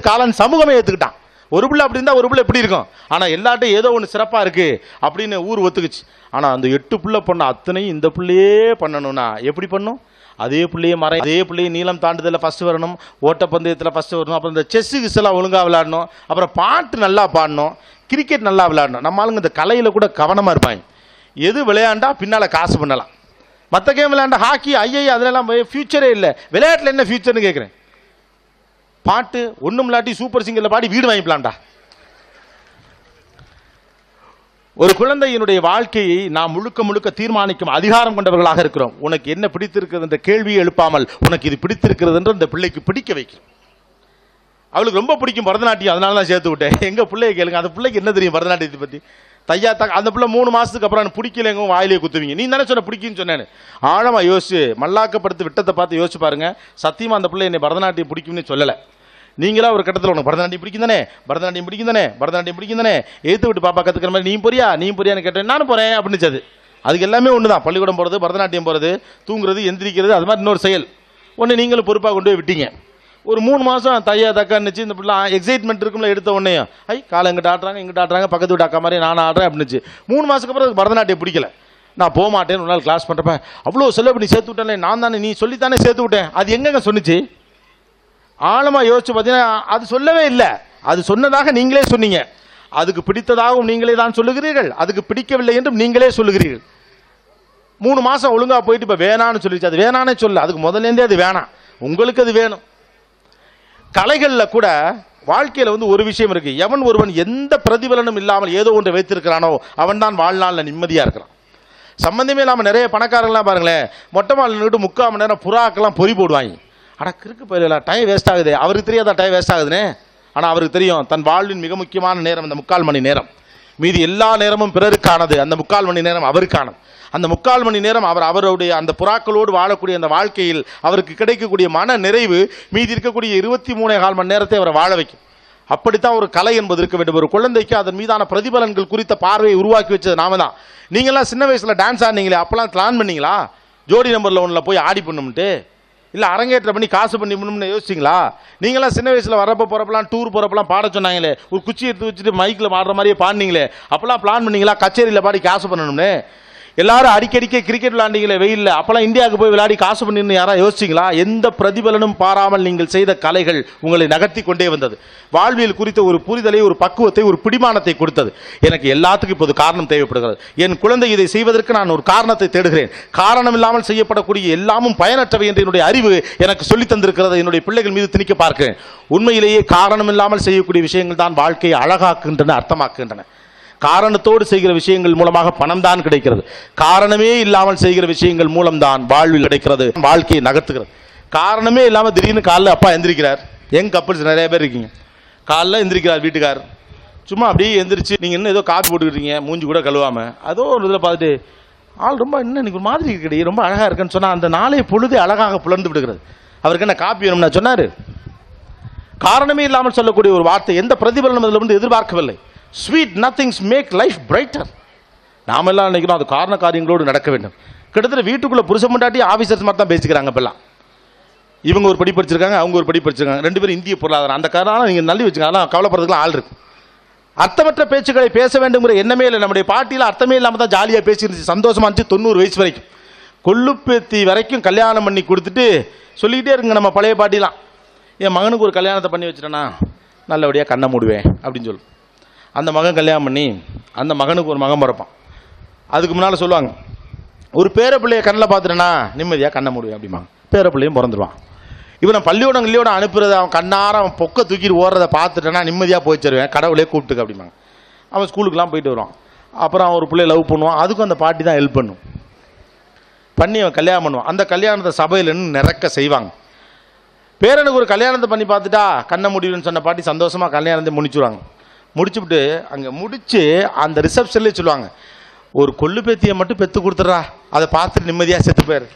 காலன் சமூகமே ஏற்றுக்கிட்டான். ஒரு பிள்ளை அப்படி இருந்தால் ஒரு பிள்ளை எப்படி இருக்கும், ஆனால் எல்லாட்டையும் ஏதோ ஒன்று சிறப்பாக இருக்குது அப்படின்னு ஊர் ஒத்துக்குச்சு. ஆனால் அந்த 8 பிள்ளை பண்ண அத்தனையும் இந்த பிள்ளையே பண்ணணும்னா எப்படி பண்ணும்? அதே பிள்ளையே அதே பிள்ளையை நீளம் தாண்டுதலில் ஃபஸ்ட்டு வரணும், ஓட்டப்பந்தயத்தில் ஃபஸ்ட்டு வரணும், அப்புறம் இந்த செஸ்ஸு கிஸ்ஸெல்லாம் ஒழுங்காக விளையாடணும், அப்புறம் பாட்டு நல்லா பாடணும், கிரிக்கெட் நல்லா விளையாடணும். நம்ம ஆளுங்க இந்த கலையில் கூட கவனமாக இருப்பாங்க. எது விளையாண்டா பின்னால் காசு பண்ணலாம். மற்ற கேம் விளையாண்டா ஹாக்கி அதெல்லாம் ஃபியூச்சரே இல்லை. விளையாட்டில் என்ன ஃபியூச்சர்னு கேட்குறேன். பாட்டு ஒன்றும் இல்லாட்டி சூப்பர் சிங்கரில் பாடி வீடு வாங்கிக்கலாம்டா. ஒரு குழந்தையினுடைய வாழ்க்கையை நாம் முழுக்க முழுக்க தீர்மானிக்கும் அதிகாரம் கொண்டவர்களாக இருக்கிறோம். உனக்கு என்ன பிடித்திருக்கிறது என்ற கேள்வியை எழுப்பாமல் உனக்கு இது பிடித்திருக்கிறது என்று அந்த பிள்ளைக்கு பிடிக்க வைக்கும். அவளுக்கு ரொம்ப பிடிக்கும் பரதநாட்டியம், அதனால தான் சேர்த்து விட்டேன். எங்கள் பிள்ளைய கேளுங்க, அந்த பிள்ளைக்கு என்ன தெரியும் பரதநாட்டியத்தை பற்றி? தையா அந்த பிள்ளை 3 மாதத்துக்கு அப்புறம் பிடிக்கலைங்க வாயிலே குத்துவீங்க. நீ தானே சொன்ன பிடிக்குன்னு சொன்னேன்னு. ஆழமாக யோசிச்சு மல்லாக்கப்படுத்து விட்டத்தை பார்த்து யோசிச்சு பாருங்க. சத்தியமாக அந்த பிள்ளை என்னை பரதநாட்டியம் பிடிக்கும்னு சொல்லலை. நீங்களா ஒரு கட்டத்தில் உனக்கு பரதநாட்டியம் பிடிக்கும் தானே, பரதநாட்டியம் பிடிக்கும் தானே, பரதநாட்டியம் பிடிக்கும் தானே, எழுத்து விட்டு பாப்பா கற்றுக்கிற மாதிரி நீ போறியான்னு கேட்டேன். நானும் போகிறேன் அப்படின்னு. அது அதுக்கு எல்லாமே ஒன்று தான். பள்ளிக்கூடம் போகிறது, பரதநாட்டியம் போகிறது, தூங்குறது, எந்திரிக்கிறது, அது மாதிரி இன்னொரு செயல் ஒன்று நீங்களும் பொறுப்பாக கொண்டு போய் விட்டீங்க. ஒரு 3 மாதம் தையா தக்கான்னுச்சு. இந்த பிள்ளை எக்ஸைட்மெண்ட் இருக்கும்ல, எடுத்த உடனே காலை எங்கிட்ட ஆடுறாங்க, பக்கத்து வீட்டு அக்கா மாதிரி நான் ஆடுறேன் அப்படின்னுச்சு. 3 மாதத்துக்கு அப்புறம் பரதநாட்டியம் பிடிக்கல. நான் போக மாட்டேன்னு ஒரு நாள் கிளாஸ் பண்ணுறப்ப அவ்வளோ செலவு பண்ணி சேர்த்து விட்டேன். நான் தானே, நீ சொல்லித்தானே சேர்த்து விட்டேன். அது எங்கங்க சொன்னிச்சு? ஆழமாக யோசிச்சு பார்த்தீங்கன்னா அது சொல்லவே இல்லை. அது சொன்னதாக நீங்களே சொன்னீங்க. அதுக்கு பிடித்ததாகவும் நீங்களே தான் சொல்லுகிறீர்கள், அதுக்கு பிடிக்கவில்லை என்றும் நீங்களே சொல்லுகிறீர்கள். 3 மாதம் ஒழுங்காக போயிட்டு இப்போ வேணான்னு சொல்லிச்சு. அது வேணானே சொல்ல, அதுக்கு முதலேருந்தே அது வேணாம், உங்களுக்கு அது வேணும். கலைகளில் கூட வாழ்க்கையில் ஒரு விஷயம் இருக்கு. எவன் ஒருவன் எந்த பிரதிபலனும் இல்லாமல் ஏதோ ஒன்றை வைத்திருக்கிறானோ அவன் தான் வாழ்நாளில் நிம்மதியாக இருக்கிறான். சம்பந்தமே இல்லாமல் நிறைய பணக்காரங்களாம் பாருங்களேன், மொட்டை மாலை நின்று 3/4 மணி நேரம் புறாக்கெல்லாம் பொறி போடுவாங்க. ஆனால் கிறுக்கு பயில டைம் வேஸ்ட் ஆகுது. அவருக்கு தெரியாதா டைம் வேஸ்ட் ஆகுதுன்னு? ஆனால் அவருக்கு தெரியும் தன் வாழ்வின் மிக முக்கியமான நேரம் அந்த 3/4 மணி நேரம். மீதி எல்லா நேரமும் பிறருக்கானது, அந்த 3/4 மணி நேரம் அவருக்கானது. அந்த 3/4 மணி நேரம் அவருடைய அந்த புறாக்களோடு வாழக்கூடிய அந்த வாழ்க்கையில் அவருக்கு கிடைக்கக்கூடிய மன நிறைவு மீதி இருக்கக்கூடிய 23.25 மணி நேரத்தை அவரை வாழ வைக்கும். அப்படித்தான் ஒரு கலை என்பது இருக்க வேண்டும். ஒரு குழந்தைக்கு அதன் மீதான பிரதிபலன்கள் குறித்த பார்வையை உருவாக்கி வச்சது நாம தான். நீங்களாம் சின்ன வயசில் டான்ஸ் ஆடினீங்களே, அப்போல்லாம் பிளான் பண்ணீங்களா ஜோடி நம்பரில் 1 போய் ஆடி பண்ணும்ட்டு? இல்லை அரங்கேற்ற பண்ணி காசு பண்ணி பண்ணணும்னு யோசிச்சிங்களா? நீங்களாம் சின்ன வயசில் வரப்போ போகிறப்பெல்லாம் டூர் போகிறப்பெல்லாம் பாட சொன்னாங்களே, ஒரு குச்சி எடுத்து வச்சுட்டு மைக்கில் பாடுற மாதிரியே பாடினீங்களே, அப்போல்லாம் பிளான் பண்ணீங்களா கச்சேரியில் பாடி காசு பண்ணணும்னு? எல்லாரும் அடிக்கடிக்க கிரிக்கெட் விளையாண்டீங்களே வெயில்ல, அப்பெல்லாம் இந்தியாவுக்கு போய் விளையாடி காசு பண்ணிருந்து யாரா யோசிச்சிங்களா? எந்த பிரதிபலனும் பாராமல் நீங்கள் செய்த கலைகள் உங்களை நகர்த்தி கொண்டே வந்தது. வாழ்வியல் குறித்த ஒரு புரிதலை, ஒரு பக்குவத்தை, ஒரு பிடிமானத்தை கொடுத்தது. எனக்கு எல்லாத்துக்கும் இப்போது காரணம் தேவைப்படுகிறது. என் குழந்தை இதை செய்வதற்கு நான் ஒரு காரணத்தை தேடுகிறேன். காரணம் இல்லாமல் செய்யப்படக்கூடிய எல்லாமும் பயனற்றவை என்று என்னுடைய அறிவு எனக்கு சொல்லி தந்திருக்கிறது. என்னுடைய பிள்ளைகள் மீது திணிக்க பார்க்கிறேன். உண்மையிலேயே காரணம் இல்லாமல் செய்யக்கூடிய விஷயங்கள் தான் வாழ்க்கையை அழகாக்குகின்றன, அர்த்தமாக்குகின்றன. காரணத்தோடு செய்கிற விஷயங்கள் மூலமாக பணம் தான் கிடைக்கிறது. காரணமே இல்லாமல் செய்கிற விஷயங்கள் மூலம்தான் வாழ்வில் கிடைக்கிறது, வாழ்க்கையை நகர்த்துகிறது. காரணமே இல்லாமல் திடீர்னு காலைல அப்பா எந்திரிக்கிறார். யங் கப்பிள்ஸ் நிறைய பேர் இருக்கீங்க. காலைல எந்திரிக்கிறார் வீட்டுக்கார், சும்மா அப்படியே எந்திரிச்சு நீங்கள் இன்னும் ஏதோ காப்பி போட்டுக்கிட்டீங்க, மூஞ்சி கூட கழுவாமல், அதோ ஒரு இதில் பார்த்துட்டு ஆள் ரொம்ப இன்னும் இன்னைக்கு ஒரு மாதிரி இருக்கடி, ரொம்ப அழகாக இருக்குன்னு சொன்னால் அந்த நாளை பொழுது அழகாக புலர்ந்து விடுகிறது. அவருக்கு என்ன காப்பி வேணும்னா சொன்னார்? காரணமே இல்லாமல் சொல்லக்கூடிய ஒரு வார்த்தை, எந்த பிரதிபலனும் அதில் வந்து எதிர்பார்க்கவில்லை. Sweet nothings make life brighter. நாம எல்லாம் நினைக்கிறோம் அது காரண காரியங்களோடு நடக்க வேண்டும். கிட்டத்தட்ட வீட்டுக்குள்ள புருஷன் முன்னாடி ஆபீசர்ஸ் மாதிரி தான் பேசிக்கிறாங்க இப்பெல்லாம். இவங்க ஒரு படி படிச்சிருக்காங்க, அவங்க ஒரு படி படிச்சிருக்காங்க, 2 பேரும் இந்திய பொருளாதாரம். அந்த காரணம் நீங்கள் நல்லி வச்சுங்க, அதெல்லாம் கவலைப்படுறதுக்குலாம் ஆள் இருக்கு. அர்த்தமற்ற பேச்சுக்களை பேச வேண்டுங்கிற எண்ணமே இல்லை. நம்முடைய பாட்டியில் அர்த்தமே இல்லாமல் தான் ஜாலியாக பேசிருந்துச்சு, சந்தோஷமா இருந்துச்சு. 90 வயசு வரைக்கும் கொள்ளுப்பேத்தி வரைக்கும் கல்யாணம் பண்ணி கொடுத்துட்டு சொல்லிக்கிட்டே இருங்க நம்ம பழைய பாட்டிலாம். என் மகனுக்கு ஒரு கல்யாணத்தை பண்ணி வச்சுட்டேன்னா நல்லபடியாக கண்ணை மூடுவேன் அப்படின்னு சொல்லு. அந்த மகன் கல்யாணம் பண்ணி அந்த மகனுக்கு ஒரு மகன் பிறப்பான். அதுக்கு முன்னால் சொல்லுவாங்க, ஒரு பேரப்பிள்ளையை கண்ணில் பார்த்துட்டேன்னா நிம்மதியாக கண்ணை மூடுவேன் அப்படிம்பாங்க. பேரப்பிள்ளையும் பிறந்துடுவான். இவனை பள்ளியோடம் கிள்ளியோட அனுப்புறது, அவன் கண்ணார அவன் பொக்க தூக்கிட்டு ஓடுறதை பார்த்துட்டேன்னா நிம்மதியாக போய் தருவேன், கடவுளே கூப்பிட்டுக்க அப்படிம்பாங்க. அவன் ஸ்கூலுக்குலாம் போயிட்டு வருவான். அப்புறம் அவன் ஒரு பிள்ளையை லவ் பண்ணுவான். அதுக்கும் அந்த பாட்டி தான் ஹெல்ப் பண்ணும். பண்ணி அவன் கல்யாணம் பண்ணுவான். அந்த கல்யாணத்தை சபையிலன்னு நிறக்க செய்வாங்க. பேரனுக்கு ஒரு கல்யாணத்தை பண்ணி பார்த்துட்டா கண்ணை முடிவுன்னு சொன்ன பாட்டி சந்தோஷமாக கல்யாணத்தை முடிச்சுடுவாங்க. முடிச்சுவிட்டு அங்கே முடித்து அந்த ரிசப்ஷன்லேயே சொல்லுவாங்க, ஒரு கொள்ளு பேத்தியை மட்டும் பெற்று கொடுத்துட்றா, அதை பார்த்துட்டு நிம்மதியாக செத்து போயிரு.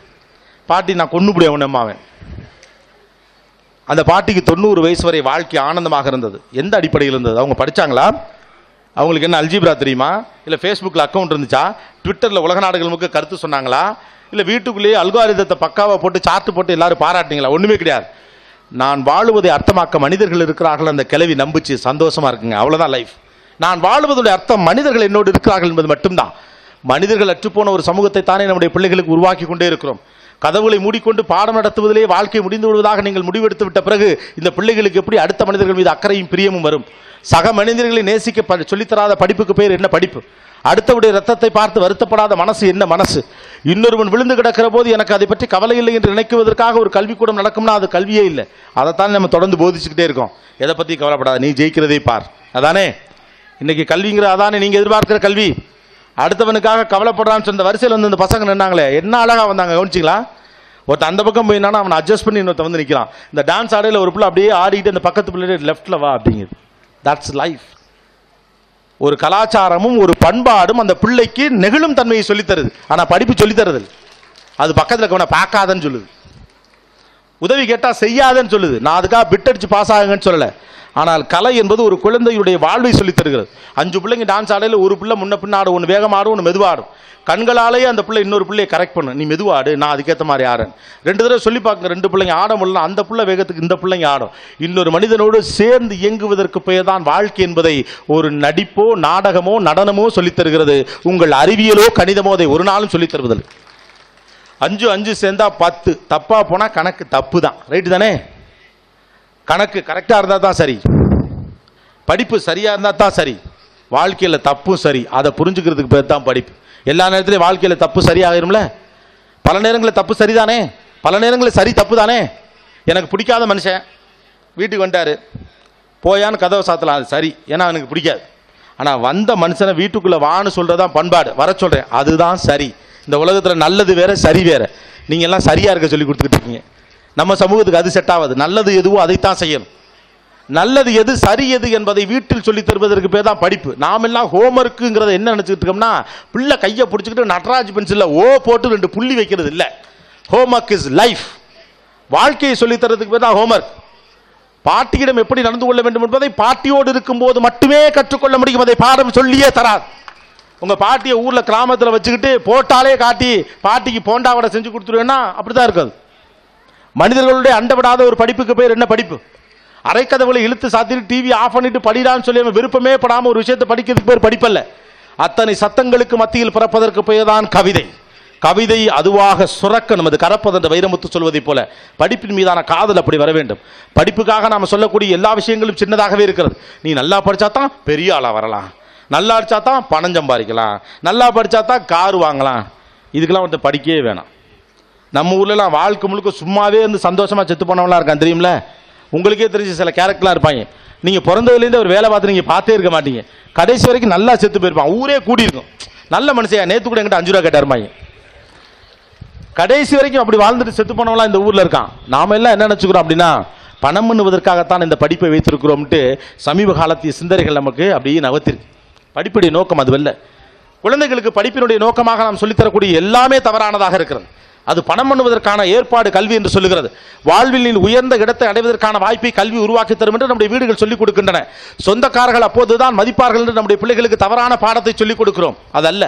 பாட்டி நான் கொண்டு முடியும் அவன் அம்மாவன். அந்த பாட்டிக்கு 90 வயசு வரை வாழ்க்கை ஆனந்தமாக இருந்தது. எந்த அடிப்படையில் இருந்தது? அவங்க படித்தாங்களா? அவங்களுக்கு என்ன அல்ஜிப்ரா தெரியுமா? இல்லை ஃபேஸ்புக்கில் அக்கௌண்ட் இருந்துச்சா? ட்விட்டரில் உலக நாடுகளுக்கு கருத்து சொன்னாங்களா? இல்லை வீட்டுக்குள்ளேயே அல்காரிதத்தை பக்காவாக போட்டு சார்ட்டு போட்டு எல்லாரும் பாராட்டினீங்களா? ஒன்றுமே கிடையாது. நான் வாழுவதை அர்த்தமாக்க மனிதர்கள் இருக்கிறார்கள், அந்த கிளவி நம்புச்சு, சந்தோஷமா இருக்குங்க, அவ்வளவுதான் லைஃப். நான் வாழுவதுடைய அர்த்தம் மனிதர்கள் என்னோடு இருக்கிறார்கள் என்பது மட்டும்தான். மனிதர்கள் அற்றுப்போன ஒரு சமூகத்தை தானே நம்முடைய பிள்ளைகளுக்கு உருவாக்கி கொண்டே இருக்கிறோம். கதவுகளை மூடிக்கொண்டு பாடம் நடத்துவதிலே வாழ்க்கை முடிந்து விடுவதாக நீங்கள் முடிவெடுத்து விட்ட பிறகு இந்த பிள்ளைகளுக்கு எப்படி அடுத்த மனிதர்கள் மீது அக்கறையும் பிரியமும் வரும்? சக மனிதர்களை நேசிக்க சொல்லித்தராத படிப்புக்கு பேர் என்ன படிப்பு? அடுத்தவுடைய ரத்தத்தை பார்த்து வருத்தப்படாத மனசு என்ன மனசு? இன்னொருவன் விழுந்து கிடக்கிற போது எனக்கு அதை பற்றி கவலை இல்லை என்று நினைக்குவதற்காக ஒரு கல்விக்கூடம் நடக்கும்னா அது கல்வியே இல்லை. அதைத்தான் நம்ம தொடர்ந்து போதிச்சுக்கிட்டே இருக்கோம். எதை பற்றி கவலைப்படாத, நீ ஜெயிக்கிறதை பார். அதானே இன்னைக்கு கல்விங்கிற, அதானே நீங்க எதிர்பார்க்கிற கல்வி. அடுத்தவனுக்காக கவலைப்படுறான்னு சொன்ன வரிசையில் வந்து இந்த பசங்க நின்னாங்களே, என்ன அழகா வந்தாங்க, கவனிச்சிங்களா? ஒருத்தன் அந்த பக்கம் போயினா அவனை அட்ஜஸ்ட் பண்ணி இன்னொருத்த வந்து நிற்கிறான். இந்த டான்ஸ் ஆடையில் ஒரு பிள்ளை அப்படியே ஆடிட்டு அந்த பக்கத்து பிள்ளை லெஃப்ட்ல வா அப்படிங்குது. That's life. ஒரு கலாச்சாரமும் ஒரு பண்பாடும் அந்த பிள்ளைக்கு நெகிழும் தன்மையை சொல்லித்தருது. ஆனா படிப்பு சொல்லித்தருது. அது பக்கத்தில் இருக்கவனை பார்க்காதன்னு சொல்லுது, உதவி கேட்டா செய்யாதன்னு சொல்லுது. நான் அதுக்காக பிட் அடிச்சு பாஸ் ஆகுங்கன்னு சொல்லல. ஆனால் கலை என்பது ஒரு குழந்தையுடைய வாழ்வை சொல்லித் தருகிறது. 5 பிள்ளைங்க டான்ஸ் ஆடையில் ஒரு பிள்ளை முன்ன பின்னாடும், ஒன்று வேகமாடும், ஒன்று மெதுவாடும். கண்களாலேயே அந்த பிள்ளை இன்னொரு பிள்ளையை கரெக்ட் பண்ணு, நீ மெதுவாடு, நான் அதுக்கேற்ற மாதிரி ஆடுறேன். 2 தடவை சொல்லி பார்க்குங்க, 2 பிள்ளைங்க ஆட முடியல, அந்த பிள்ளை வேகத்துக்கு இந்த பிள்ளைங்க ஆடும். இன்னொரு மனிதனோடு சேர்ந்து இயங்குவதற்கு பெயர் தான் வாழ்க்கை என்பதை ஒரு நடிப்போ நாடகமோ நடனமோ சொல்லித் தருகிறது. உங்கள் அறிவியலோ கணிதமோ அதை ஒரு நாளும் சொல்லித் தருவதில்லை. 5 சேர்ந்தா 10, தப்பா போனா கணக்கு தப்பு தான். ரைட்டு தானே? கணக்கு கரெக்டாக இருந்தால் தான் சரி, படிப்பு சரியாக இருந்தால் தான் சரி. வாழ்க்கையில் தப்பும் சரி, அதை புரிஞ்சுக்கிறதுக்கு பேர் தான் படிப்பு. எல்லா நேரத்திலையும் வாழ்க்கையில் தப்பு சரியாகிரும்ல? பல நேரங்களில் தப்பு சரிதானே, பல நேரங்களில் சரி தப்பு தானே. எனக்கு பிடிக்காத மனுஷன் வீட்டுக்கு வந்துட்டாரு, போயான்னு கதவை சாத்தலாம், அது சரி, ஏன்னா எனக்கு பிடிக்காது. ஆனால் வந்த மனுஷனை வீட்டுக்குள்ளே வான்னு சொல்கிறதான் பண்பாடு. வர சொல்கிறேன், அதுதான் சரி. இந்த உலகத்தில் நல்லது வேற சரி வேற. நீங்கள் எல்லாம் சரியாக இருக்க சொல்லி கொடுத்துக்கிட்டு இருக்கீங்க. நம்ம சமூகத்துக்கு அது செட் ஆகாது. நல்லது எதுவோ அதைத்தான் செய்யணும். நல்லது எது சரி எது என்பதை வீட்டில் சொல்லி தருவதற்கு பேர் தான் படிப்பு. நாம் எல்லாம் ஹோம்ஒர்க்குங்கிறத என்ன நினச்சிக்கிட்டு இருக்கோம்னா, பிள்ளை கையை பிடிச்சிக்கிட்டு நடராஜ் பென்சிலில் ஓ போட்டு 2 புள்ளி வைக்கிறது இல்லை. Homework is life. வாழ்க்கையை சொல்லித் தரதுக்கு பேர் தான் ஹோம்ஒர்க். பாட்டியிடம் எப்படி நடந்து கொள்ள வேண்டும் என்பதை பாட்டியோடு இருக்கும்போது மட்டுமே கற்றுக்கொள்ள முடியும். அதை பாடம் சொல்லியே தராது. உங்க பாட்டியை ஊர்ல கிராமத்தில் வச்சுக்கிட்டு போட்டாலே காட்டி பாட்டிக்கு போண்டா வடை செஞ்சு கொடுத்துருவேன்னா அப்படிதான் இருக்காது. மனிதர்களுடைய அண்டப்படாத ஒரு படிப்புக்கு பேர் என்ன படிப்பு? அரைக்கதவுகளை இழுத்து சாத்திட்டு டிவி ஆஃப் பண்ணிட்டு படிடான்னு சொல்லி விருப்பமே படாம ஒரு விஷயத்தை படிக்கிறதுக்கு பேர் படிப்பல்ல. அத்தனை சத்தங்களுக்கு மத்தியில் பிறப்பதற்கு பெயர் தான் கவிதை. கவிதை அதுவாக சுரக்கணும், அது கரப்பது என்ற வைரமுத்து சொல்வதை போல படிப்பின் மீதான காதல் அப்படி வர வேண்டும். படிப்புக்காக நாம் சொல்லக்கூடிய எல்லா விஷயங்களும் சின்னதாகவே இருக்கிறது. நீ நல்லா படிச்சா தான் பெரிய ஆளா வரலாம், நல்லா படிச்சா தான் பணம் சம்பாதிக்கலாம், நல்லா படிச்சா தான் கார் வாங்கலாம். இதுக்கெல்லாம் ஒருத்தர் படிக்கவே வேணாம். நம்ம ஊர்லலாம் வாழ்க்கை முழுக்க சும்மாவே இருந்து சந்தோஷமா செத்து போனவங்களாம் இருக்கான் தெரியுமில்ல? உங்களுக்கே தெரிஞ்ச சில கேரக்டர்லாம் இருப்பாங்க. நீங்கள் பிறந்ததுலேருந்து ஒரு வேலை பார்த்து நீங்கள் பார்த்தே இருக்க மாட்டீங்க. கடைசி வரைக்கும் நல்லா செத்து போயிருப்பான், ஊரே கூடியிருக்கும். நல்ல மனுஷையா, நேற்று கூட என்கிட்ட 5 ரூபா கேட்டாருமாங்க. கடைசி வரைக்கும் அப்படி வாழ்ந்துட்டு செத்து போனவங்களாம் இந்த ஊரில் இருக்கான். நாம எல்லாம் என்ன நினச்சிக்கிறோம் அப்படின்னா, பணம் பண்ணுவதற்காகத்தான் இந்த படிப்பை வைத்திருக்கிறோம்ட்டு சமீப காலத்திய சிந்தனைகள் நமக்கு அப்படியே நகர்த்திருக்கு. படிப்புடைய நோக்கம் அதுவல்ல. குழந்தைகளுக்கு படிப்பினுடைய நோக்கமாக நாம் சொல்லித்தரக்கூடிய எல்லாமே தவறானதாக இருக்கிறது. அது பணம் பண்ணுவதற்கான ஏற்பாடு கல்வி என்று சொல்லுகிறது. வாழ்வில் உயர்ந்த இடத்தை அடைவதற்கான வாய்ப்பை கல்வி உருவாக்கி தரும் என்று நம்முடைய வீடுகள் சொல்லிக் கொடுக்கின்றன. சொந்தக்காரர்கள் அப்போதுதான் மதிப்பார்கள் என்று நம்முடைய பிள்ளைகளுக்கு தவறான பாடத்தை சொல்லிக் கொடுக்கிறோம். அதல்ல.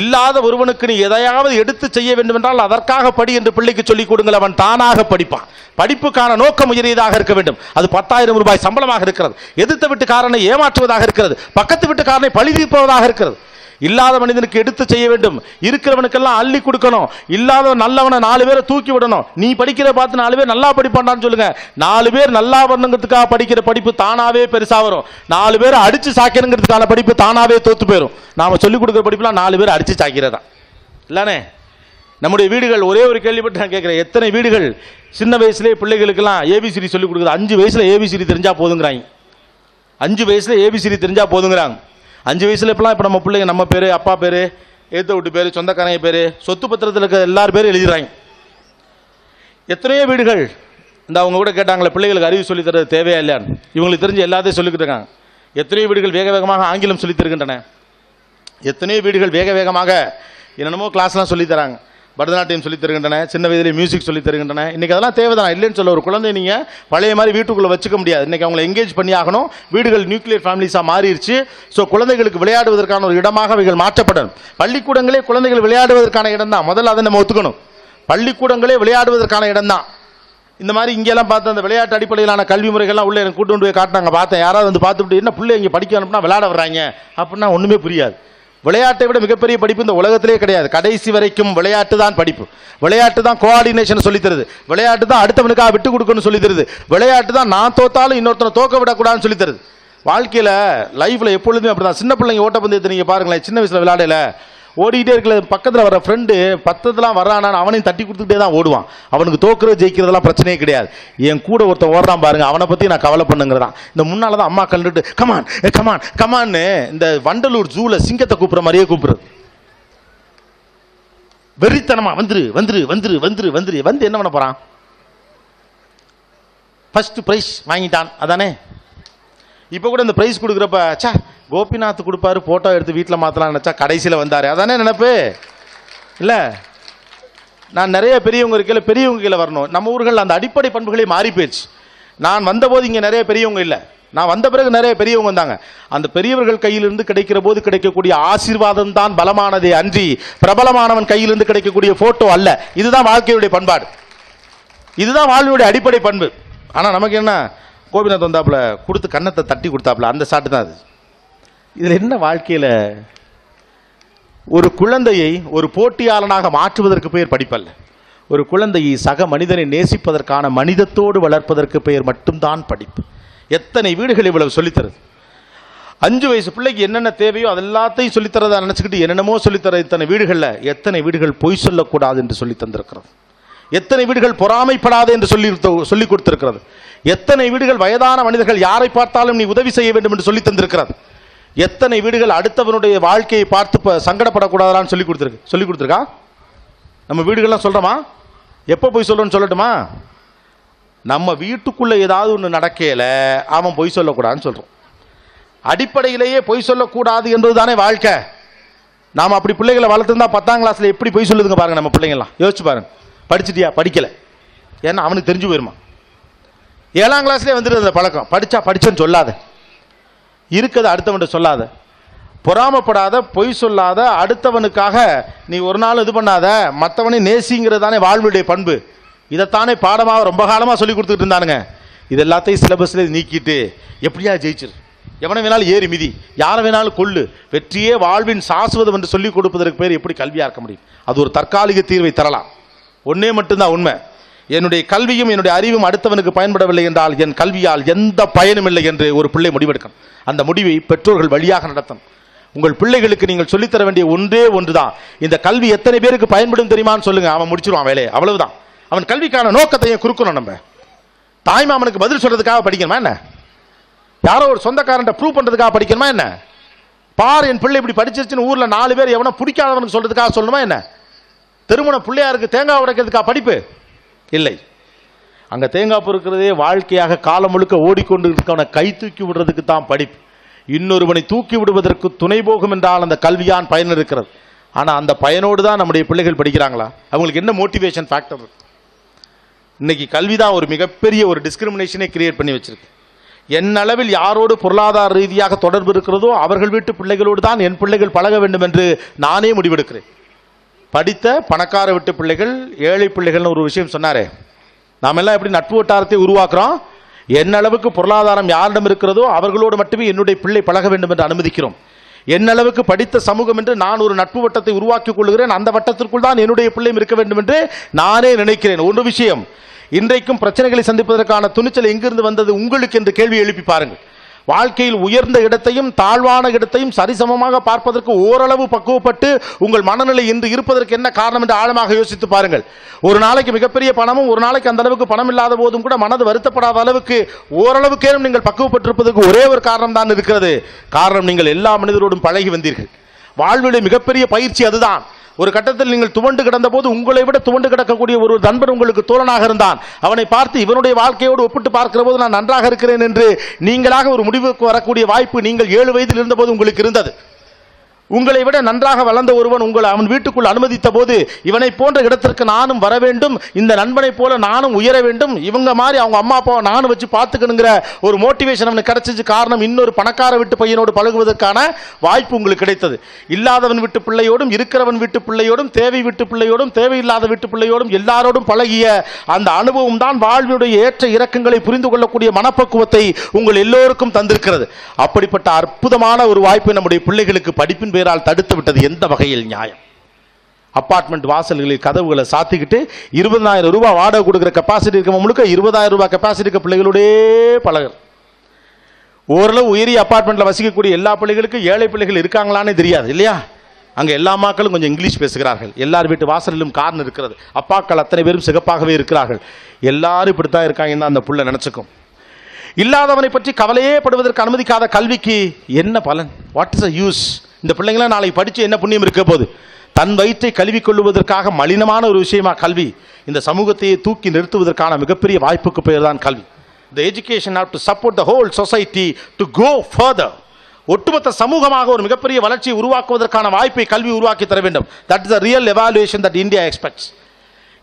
இல்லாத ஒருவனுக்கு நீ எதையாவது எடுத்து செய்ய வேண்டும் என்றால் அதற்காக படி என்று பிள்ளைக்கு சொல்லிக் கொடுங்கள், அவன் தானாக படிப்பான். படிப்புக்கான நோக்கம் உயரியதாக இருக்க வேண்டும். அது 10,000 ரூபாய் சம்பளமாக இருக்கிறது, எதிர்த்த வீட்டுக்காரனை ஏமாற்றுவதாக இருக்கிறது, பக்கத்து வீட்டுக்காரனை பழி தீர்ப்பதாக இருக்கிறது. இல்லாத மனிதனுக்கு எடுத்து செய்ய வேண்டும், இருக்கிறவனுக்கெல்லாம் அள்ளி கொடுக்கணும். இல்லாத நல்லவனை 4 பேரை தூக்கி விடணும். நீ படிக்கிற பார்த்து 4 பேர் நல்லா படிப்பான்னு சொல்லுங்க. 4 பேர் நல்லா வரணுங்கிறதுக்காக படிக்கிற படிப்பு தானாவே பெருசா வரும். 4 பேரை அடிச்சு சாக்கணுங்கிறதுக்கான படிப்பு தானாவே தோத்து போயிடும். நாம சொல்லிக் கொடுக்குற படிப்புலாம் 4 பேர் அடிச்சு சாக்கிறதா இல்லனே? நம்முடைய வீடுகள் ஒரே ஒரு கேள்விப்பட்டு நான் கேட்கிறேன், எத்தனை வீடுகள் சின்ன வயசுலேயே பிள்ளைகளுக்கெல்லாம் ஏபிசிடி சொல்லிக் கொடுக்குது? 5 வயசுல ஏபிசிடி தெரிஞ்சா போதுங்கிறாங்க. 5 வயசுல ஏபிசிடி தெரிஞ்சா போதுங்கிறாங்க. 5 வயசுல இப்பெல்லாம் இப்போ நம்ம பிள்ளைங்க நம்ம பேர், அப்பா பேர், ஏத்த வீட்டு பேர், சொந்தக்காரங்க பேர், சொத்து பத்திரத்தில் இருக்க எல்லார் பேரும் எழுதுறாங்க. எத்தனையோ வீடுகள் இந்த அவங்க கூட கேட்டாங்களே பிள்ளைகளுக்கு அறிவு சொல்லி தரது தேவையா இல்லையான்னு, இவங்களுக்கு தெரிஞ்சு எல்லாத்தையும் சொல்லிக்கிட்டு இருக்காங்க. எத்தனையோ வீடுகள் வேக வேகமாக ஆங்கிலம் சொல்லித் தருகின்றன. எத்தனையோ வீடுகள் வேக வேகமாக என்னென்னமோ கிளாஸ்லாம் சொல்லித் தராங்க. பரதநாட்டியம் சொல்லித் தருகின்றன, சின்ன வயதிலே மியூசிக் சொல்லித் தருகின்றன. இன்றைக்கி அதெல்லாம் தேவைதான், இல்லைன்னு சொல்ல. ஒரு குழந்தை நீங்கள் பழைய மாதிரி வீட்டுக்குள்ளே வச்சுக்க முடியாது. இன்றைக்கி அவங்களை எங்கேஜ் பண்ணி ஆகணும். வீடுகள் நியூக்ளியர் ஃபேமிலிஸாக மாறிடுச்சு. ஸோ குழந்தைகளுக்கு விளையாடுவதற்கான ஒரு இடமாக அவைகள் மாற்றப்படணும். பள்ளிக்கூடங்களே குழந்தைகள் விளையாடுவதற்கான இடம் தான். முதல்ல அதை நம்ம ஒத்துக்கணும். பள்ளிக்கூடங்களே விளையாடுவதற்கான இடம் தான். இந்த மாதிரி இங்கெல்லாம் பார்த்து அந்த விளையாட்டு அடிப்படையிலான கல்வி முறைகள்லாம் உள்ள எனக்கு கூட்டு போய் காட்டினாங்க. பார்த்தேன், யாராவது வந்து பார்த்துட்டு என்ன பிள்ளை இங்கே படிக்க அனுப்புனா விளையாட வர்றாங்க அப்படின்னா ஒன்றுமே புரியாது. விளையாட்டை விட மிகப்பெரிய படிப்பு இந்த உலகத்திலே கிடையாது. கடைசி வரைக்கும் விளையாட்டு தான் படிப்பு. விளையாட்டு தான் கோஆர்டினேஷன் சொல்லி தருது. விளையாட்டு தான் அடுத்தவனுக்காக விட்டு கொடுக்கணும்னு சொல்லி தருது. விளையாட்டு தான் நான் தோத்தாலும் இன்னொருத்தனை தோக்க விடக்கூடாதுன்னு சொல்லி தருது. வாழ்க்கையில் லைஃப்பில் எப்பொழுதுமே அப்படி தான். சின்ன பிள்ளைங்க ஓட்டப்பந்தயத்தை நீங்கள் பாருங்களேன், சின்ன வயசில் விளையாடல ஓடிக்கிட்டே இருக்கல, பக்கத்தில் வர ஃப்ரெண்டு பத்தத்துலாம் வர்றானான்னு அவனையும் தட்டி கொடுத்துக்கிட்டே தான் ஓடுவான். அவனுக்கு தோக்குறது ஜெயிக்கிறதெல்லாம் பிரச்சனையே கிடையாது. என் கூட ஒருத்தன் ஓடுறான் பாருங்க, அவனை பற்றி நான் கவலை பண்ணுங்கிறதான். இந்த முன்னால் தான் அம்மா கண்டுட்டு கமான் கமான் கமான்னு இந்த வண்டலூர் ஜூவில் சிங்கத்தை கூப்பிட்ற மாதிரியே கூப்பிடுறது. வெறித்தனமா வந்துரு வந்துரு வந்துரு வந்துரு வந்துரு வந்து என்ன பண்ண போகிறான்? ஃபர்ஸ்ட் ப்ரைஸ் வாங்கிட்டான் அதானே. இப்போ கூட இந்த ப்ரைஸ் கொடுக்குறப்ப சா கோபிநாத் கொடுப்பாரு, ஃபோட்டோ எடுத்து வீட்டில் மாற்றலாம் நினச்சா கடைசியில் வந்தார், அதானே நினைப்பு இல்லை? நான் நிறைய பெரியவங்க இருக்கையில் பெரியவங்க கீழே வரணும். நம்ம ஊர்கள் அந்த அடிப்படை பண்புகளே மாறி போயிடுச்சு. நான் வந்தபோது இங்கே நிறைய பெரியவங்க இல்லை, நான் வந்த பிறகு நிறைய பெரியவங்க வந்தாங்க. அந்த பெரியவர்கள் கையிலிருந்து கிடைக்கிற போது கிடைக்கக்கூடிய ஆசீர்வாதம் தான் பலமானதே அன்றி பிரபலமானவன் கையிலிருந்து கிடைக்கக்கூடிய ஃபோட்டோ அல்ல. இதுதான் வாழ்க்கையுடைய பண்பாடு, இதுதான் வாழ்க்கையுடைய அடிப்படை பண்பு. ஆனால் நமக்கு என்ன, கோபிநாத் வந்தாப்புல கொடுத்து கன்னத்தை தட்டி கொடுத்தாப்புல அந்த சாட்டு தான் அது. இதில் என்ன வாழ்க்கையில் ஒரு குழந்தையை ஒரு போட்டியாளனாக மாற்றுவதற்கு பெயர் படிப்பல்ல. ஒரு குழந்தையை சக மனிதனை நேசிப்பதற்கான மனிதத்தோடு வளர்ப்பதற்கு பெயர் மட்டும்தான் படிப்பு. எத்தனை வீடுகள் இவ்வளவு சொல்லித்தருது. 5 வயசு பிள்ளைக்கு என்னென்ன தேவையோ அதெல்லாத்தையும் சொல்லித்தரதா நினச்சிக்கிட்டு என்னென்னமோ சொல்லித்தர இத்தனை வீடுகளில் எத்தனை வீடுகள் பொய் சொல்லக்கூடாது என்று சொல்லி தந்திருக்கிறது. எத்தனை வீடுகள் பொறாமைப்படாது என்று சொல்லி கொடுத்திருக்கிறது. எத்தனை வீடுகள் வயதான மனிதர்கள் யாரை பார்த்தாலும் நீ உதவி செய்ய வேண்டும் என்று சொல்லி தந்திருக்கிறது. எத்தனை வீடுகள் அடுத்தவனுடைய வாழ்க்கையை பார்த்து சங்கடப்படக்கூடாதான்னு சொல்லி கொடுத்துருக்கா? நம்ம வீடுகள்லாம் சொல்கிறோமா? எப்போ போய் சொல்கிறோன்னு சொல்லட்டுமா? நம்ம வீட்டுக்குள்ளே ஏதாவது ஒன்று நடக்கல அவன் பொய் சொல்லக்கூடாதுன்னு சொல்கிறோம். அடிப்படையிலேயே பொய் சொல்லக்கூடாது என்பது தானே வாழ்க்கை. நாம் அப்படி பிள்ளைகளை வளர்த்துருந்தா 10ஆம் கிளாஸில் எப்படி பொய் சொல்லுதுங்க பாருங்க. நம்ம பிள்ளைங்கள்லாம் யோசிச்சு பாருங்க. படிச்சுட்டியா? படிக்கலை. ஏன்னா அவனுக்கு தெரிஞ்சு போயிருமா. 7ஆம் கிளாஸ்லேயே வந்துடுது அந்த பழக்கம். படித்தேன்னு சொல்லாத, இருக்கிறது அடுத்தவன்கிட்ட சொல்லாத, பொறாமப்படாத, பொய் சொல்லாத, அடுத்தவனுக்காக நீ ஒரு நாள் இது பண்ணாத, மற்றவனை நேசிங்கிறது தானே வாழ்வுடைய பண்பு. இதைத்தானே பாடமாக ரொம்ப காலமாக சொல்லி கொடுத்துட்டு இருந்தானுங்க. இது எல்லாத்தையும் சிலபஸில் நீக்கிட்டு எப்படியா ஜெயிச்சிரு, எவனை வேணாலும் ஏறி மிதி, யாரை வேணாலும் கொள்ளு, வெற்றியே வாழ்வின் சாஸ்வதம் என்று சொல்லிக் கொடுப்பதற்கு பேர் எப்படி கல்வியாக இருக்க முடியும்? அது ஒரு தற்காலிக தீர்வை தரலாம். ஒன்னே மட்டும்தான் உண்மை, என்னுடைய கல்வியும் என்னுடைய அறிவும் அடுத்தவனுக்கு பயன்படவில்லை என்றால் என் கல்வியால் எந்த பயனும் இல்லை என்று ஒரு பிள்ளை முடிவெடுக்கணும். அந்த முடிவை பெற்றோர்கள் வழியாக நடத்தணும். உங்கள் பிள்ளைகளுக்கு நீங்கள் சொல்லித்தர வேண்டிய ஒன்றே ஒன்றுதான், இந்த கல்வி எத்தனை பேருக்கு பயன்படும் தெரியுமான்னு சொல்லுங்க. அவன் முடிச்சிருவான் வேலையை, அவ்வளவுதான். அவன் கல்விக்கான நோக்கத்தையும் குறுக்கணும். நம்ம தாய்மாமனுக்கு பதில் சொல்றதுக்காக படிக்கணுமா என்ன? யாரோ ஒரு சொந்தக்காரன் ப்ரூவ் பண்றதுக்காக படிக்கணுமா என்ன? பார் என் பிள்ளை இப்படி படிச்சிருச்சுன்னு ஊர்ல 4 பேர் எவனோ பிடிக்காதவனுக்கு சொல்றதுக்காக சொல்லணுமா என்ன? திருமண பிள்ளையாருக்கு தேங்காய் உடைக்கிறதுக்காக படிப்பு இல்லை. அங்க தேங்காய் பொறுக்கிறதே வாழ்க்கையாக காலம் முழுக்க ஓடிக்கொண்டு இருக்கவனை கை தூக்கி விடுறதுக்கு தான் படிப்பு. இன்னொருவனை தூக்கி விடுவதற்கு துணை போகும் என்றால் அந்த கல்வியான் பயன் இருக்கிறது. ஆனா அந்த பயனோடு தான் நம்முடைய பிள்ளைகள் படிக்கிறாங்களா? அவங்களுக்கு என்ன மோட்டிவேஷன் ஃபேக்டர்? இன்னைக்கு கல்விதான் ஒரு மிகப்பெரிய ஒரு டிஸ்கிரிமினேஷனை கிரியேட் பண்ணி வச்சிருக்கு. என் அளவில் யாரோடு பொருளாதார ரீதியாக தொடர்பு இருக்கிறதோ அவர்கள் வீட்டு பிள்ளைகளோடு தான் என் பிள்ளைகள் பழக வேண்டும் என்று நானே முடிவெடுக்கிறேன். படித்த பணக்கார விட்டு பிள்ளைகள், ஏழை பிள்ளைகள்னு ஒரு விஷயம் சொன்னாரே, நாம் எல்லாம் எப்படி நட்பு வட்டாரத்தை உருவாக்குறோம்? என் அளவுக்கு பொருளாதாரம் யாரிடம் இருக்கிறதோ அவர்களோடு மட்டுமே என்னுடைய பிள்ளை பழக வேண்டும் என்று அனுமதிக்கிறோம். என் அளவுக்கு படித்த சமூகம் என்று நான் ஒரு நட்பு வட்டத்தை உருவாக்கிக் கொள்கிறேன். அந்த வட்டத்திற்குள் தான் என்னுடைய பிள்ளையும் இருக்க வேண்டும் என்று நானே நினைக்கிறேன். ஒரு விஷயம், இன்றைக்கும் பிரச்சனைகளை சந்திப்பதற்கான துணிச்சல் எங்கிருந்து வந்தது உங்களுக்கு என்று கேள்வி எழுப்பி பாருங்கள். வாழ்க்கையில் உயர்ந்த இடத்தையும் தாழ்வான இடத்தையும் சரிசமமாக பார்ப்பதற்கு ஓரளவு பக்குவப்பட்டு உங்கள் மனநிலை இன்று இருப்பதற்கு என்ன காரணம் என்று ஆழமாக யோசித்து பாருங்கள். ஒரு நாளைக்கு மிகப்பெரிய பணமும் ஒரு நாளைக்கு அந்த அளவுக்கு பணம் இல்லாத போதும் கூட மனது வருத்தப்படாத அளவுக்கு ஓரளவுக்கேனும் நீங்கள் பக்குவப்பட்டிருப்பதற்கு ஒரே ஒரு காரணம் தான் இருக்கிறது. காரணம், நீங்கள் எல்லா மனிதரோடும் பழகி வந்தீர்கள். வாழ்விலே மிகப்பெரிய பயிற்சி அதுதான். ஒரு கட்டத்தில் நீங்கள் துவண்டு கிடந்த போது உங்களை விட துவண்டு கிடக்கக்கூடிய ஒரு நண்பன் உங்களுக்கு தோழனாக இருந்தான். அவனை பார்த்து இவனுடைய வாழ்க்கையோடு ஒப்பிட்டு பார்க்கிற போது நான் நன்றாக இருக்கிறேன் என்று நீங்களாக ஒரு முடிவுக்கு வரக்கூடிய வாய்ப்பு நீங்கள் 7 வயதில் இருந்தபோது உங்களுக்கு இருந்தது. உங்களை விட நன்றாக வளர்ந்த ஒருவன் உங்களை அவன் வீட்டுக்குள் அனுமதித்த போது இவனை போன்ற இடத்திற்கு நானும் வர வேண்டும், இந்த நண்பனை போல நானும் உயர வேண்டும், இவங்க மாதிரி அவங்க அம்மா அப்பாவை நானும் வச்சு பார்த்துக்கணுங்கிற ஒரு மோட்டிவேஷன் அவனுக்கு கிடைச்சிச்சு. காரணம், இன்னொரு பணக்கார வீட்டு பையனோடு பழகுவதற்கான வாய்ப்பு உங்களுக்கு கிடைத்தது. இல்லாதவன் வீட்டு பிள்ளையோடும் இருக்கிறவன் வீட்டு பிள்ளையோடும் தேவை வீட்டு பிள்ளையோடும் தேவையில்லாத வீட்டு பிள்ளையோடும் எல்லாரோடும் பழகிய அந்த அனுபவம் தான் வாழ்வினுடைய ஏற்ற இறக்கங்களை புரிந்து கொள்ளக்கூடிய மனப்பக்குவத்தை உங்கள் எல்லோருக்கும் தந்திருக்கிறது. அப்படிப்பட்ட அற்புதமான ஒரு வாய்ப்பை நம்முடைய பிள்ளைகளுக்கு படிப்பின் பேரால் தடுத்து விட்டது எந்த வகையில் நியாயம்? அபார்ட்மெண்ட் வாசல்களில் கதவுகளை சாத்திக்கிட்டு 20,000 ரூபாய் வாடகை கொடுக்கிற கெப்பாசிட்டி இருக்க முழுக்க 20,000 ரூபாய் கெப்பாசிட்டி இருக்க பிள்ளைகளோடே பழகு. ஓரளவு உயரிய அபார்ட்மெண்ட்ல வசிக்கக்கூடிய எல்லா பிள்ளைகளுக்கும் ஏழை பிள்ளைகள் இருக்காங்களான்னு தெரியாது இல்லையா? அங்க எல்லா மக்களும் கொஞ்சம் இங்கிலீஷ் பேசுகிறார்கள். எல்லார் வீட்டு வாசலிலும் கார்ன் இருக்கிறது. அப்பாக்கள் அத்தனை பேரும் சிகப்பாகவே இருக்கிறார்கள். எல்லாரும் இப்படித்தான் இருக்காங்கன்னு அந்த புள்ள நினைச்சுக்கும். இல்லாதவனை பற்றி கவலையே படுவதற்கு அனுமதிக்காத கல்விக்கு என்ன பலன்? What is the use? இந்த பிள்ளைங்களாம் நாளை படிச்சு என்ன புண்ணியம் இருக்க போது? தன் வயிற்றை கல்வி கொள்வதற்காக மலினமான ஒரு விஷயமா கல்வி? இந்த சமூகத்தையே தூக்கி நிறுத்துவதற்கான மிகப்பெரிய வாய்ப்புக்கு பெயர் தான் கல்வி. The education have to support the whole society to go further. ஒட்டுமொத்த சமூகமாக ஒரு மிகப்பெரிய வளர்ச்சியை உருவாக்குவதற்கான வாய்ப்பை கல்வி உருவாக்கி தர வேண்டும். That is the real evaluation that India expects.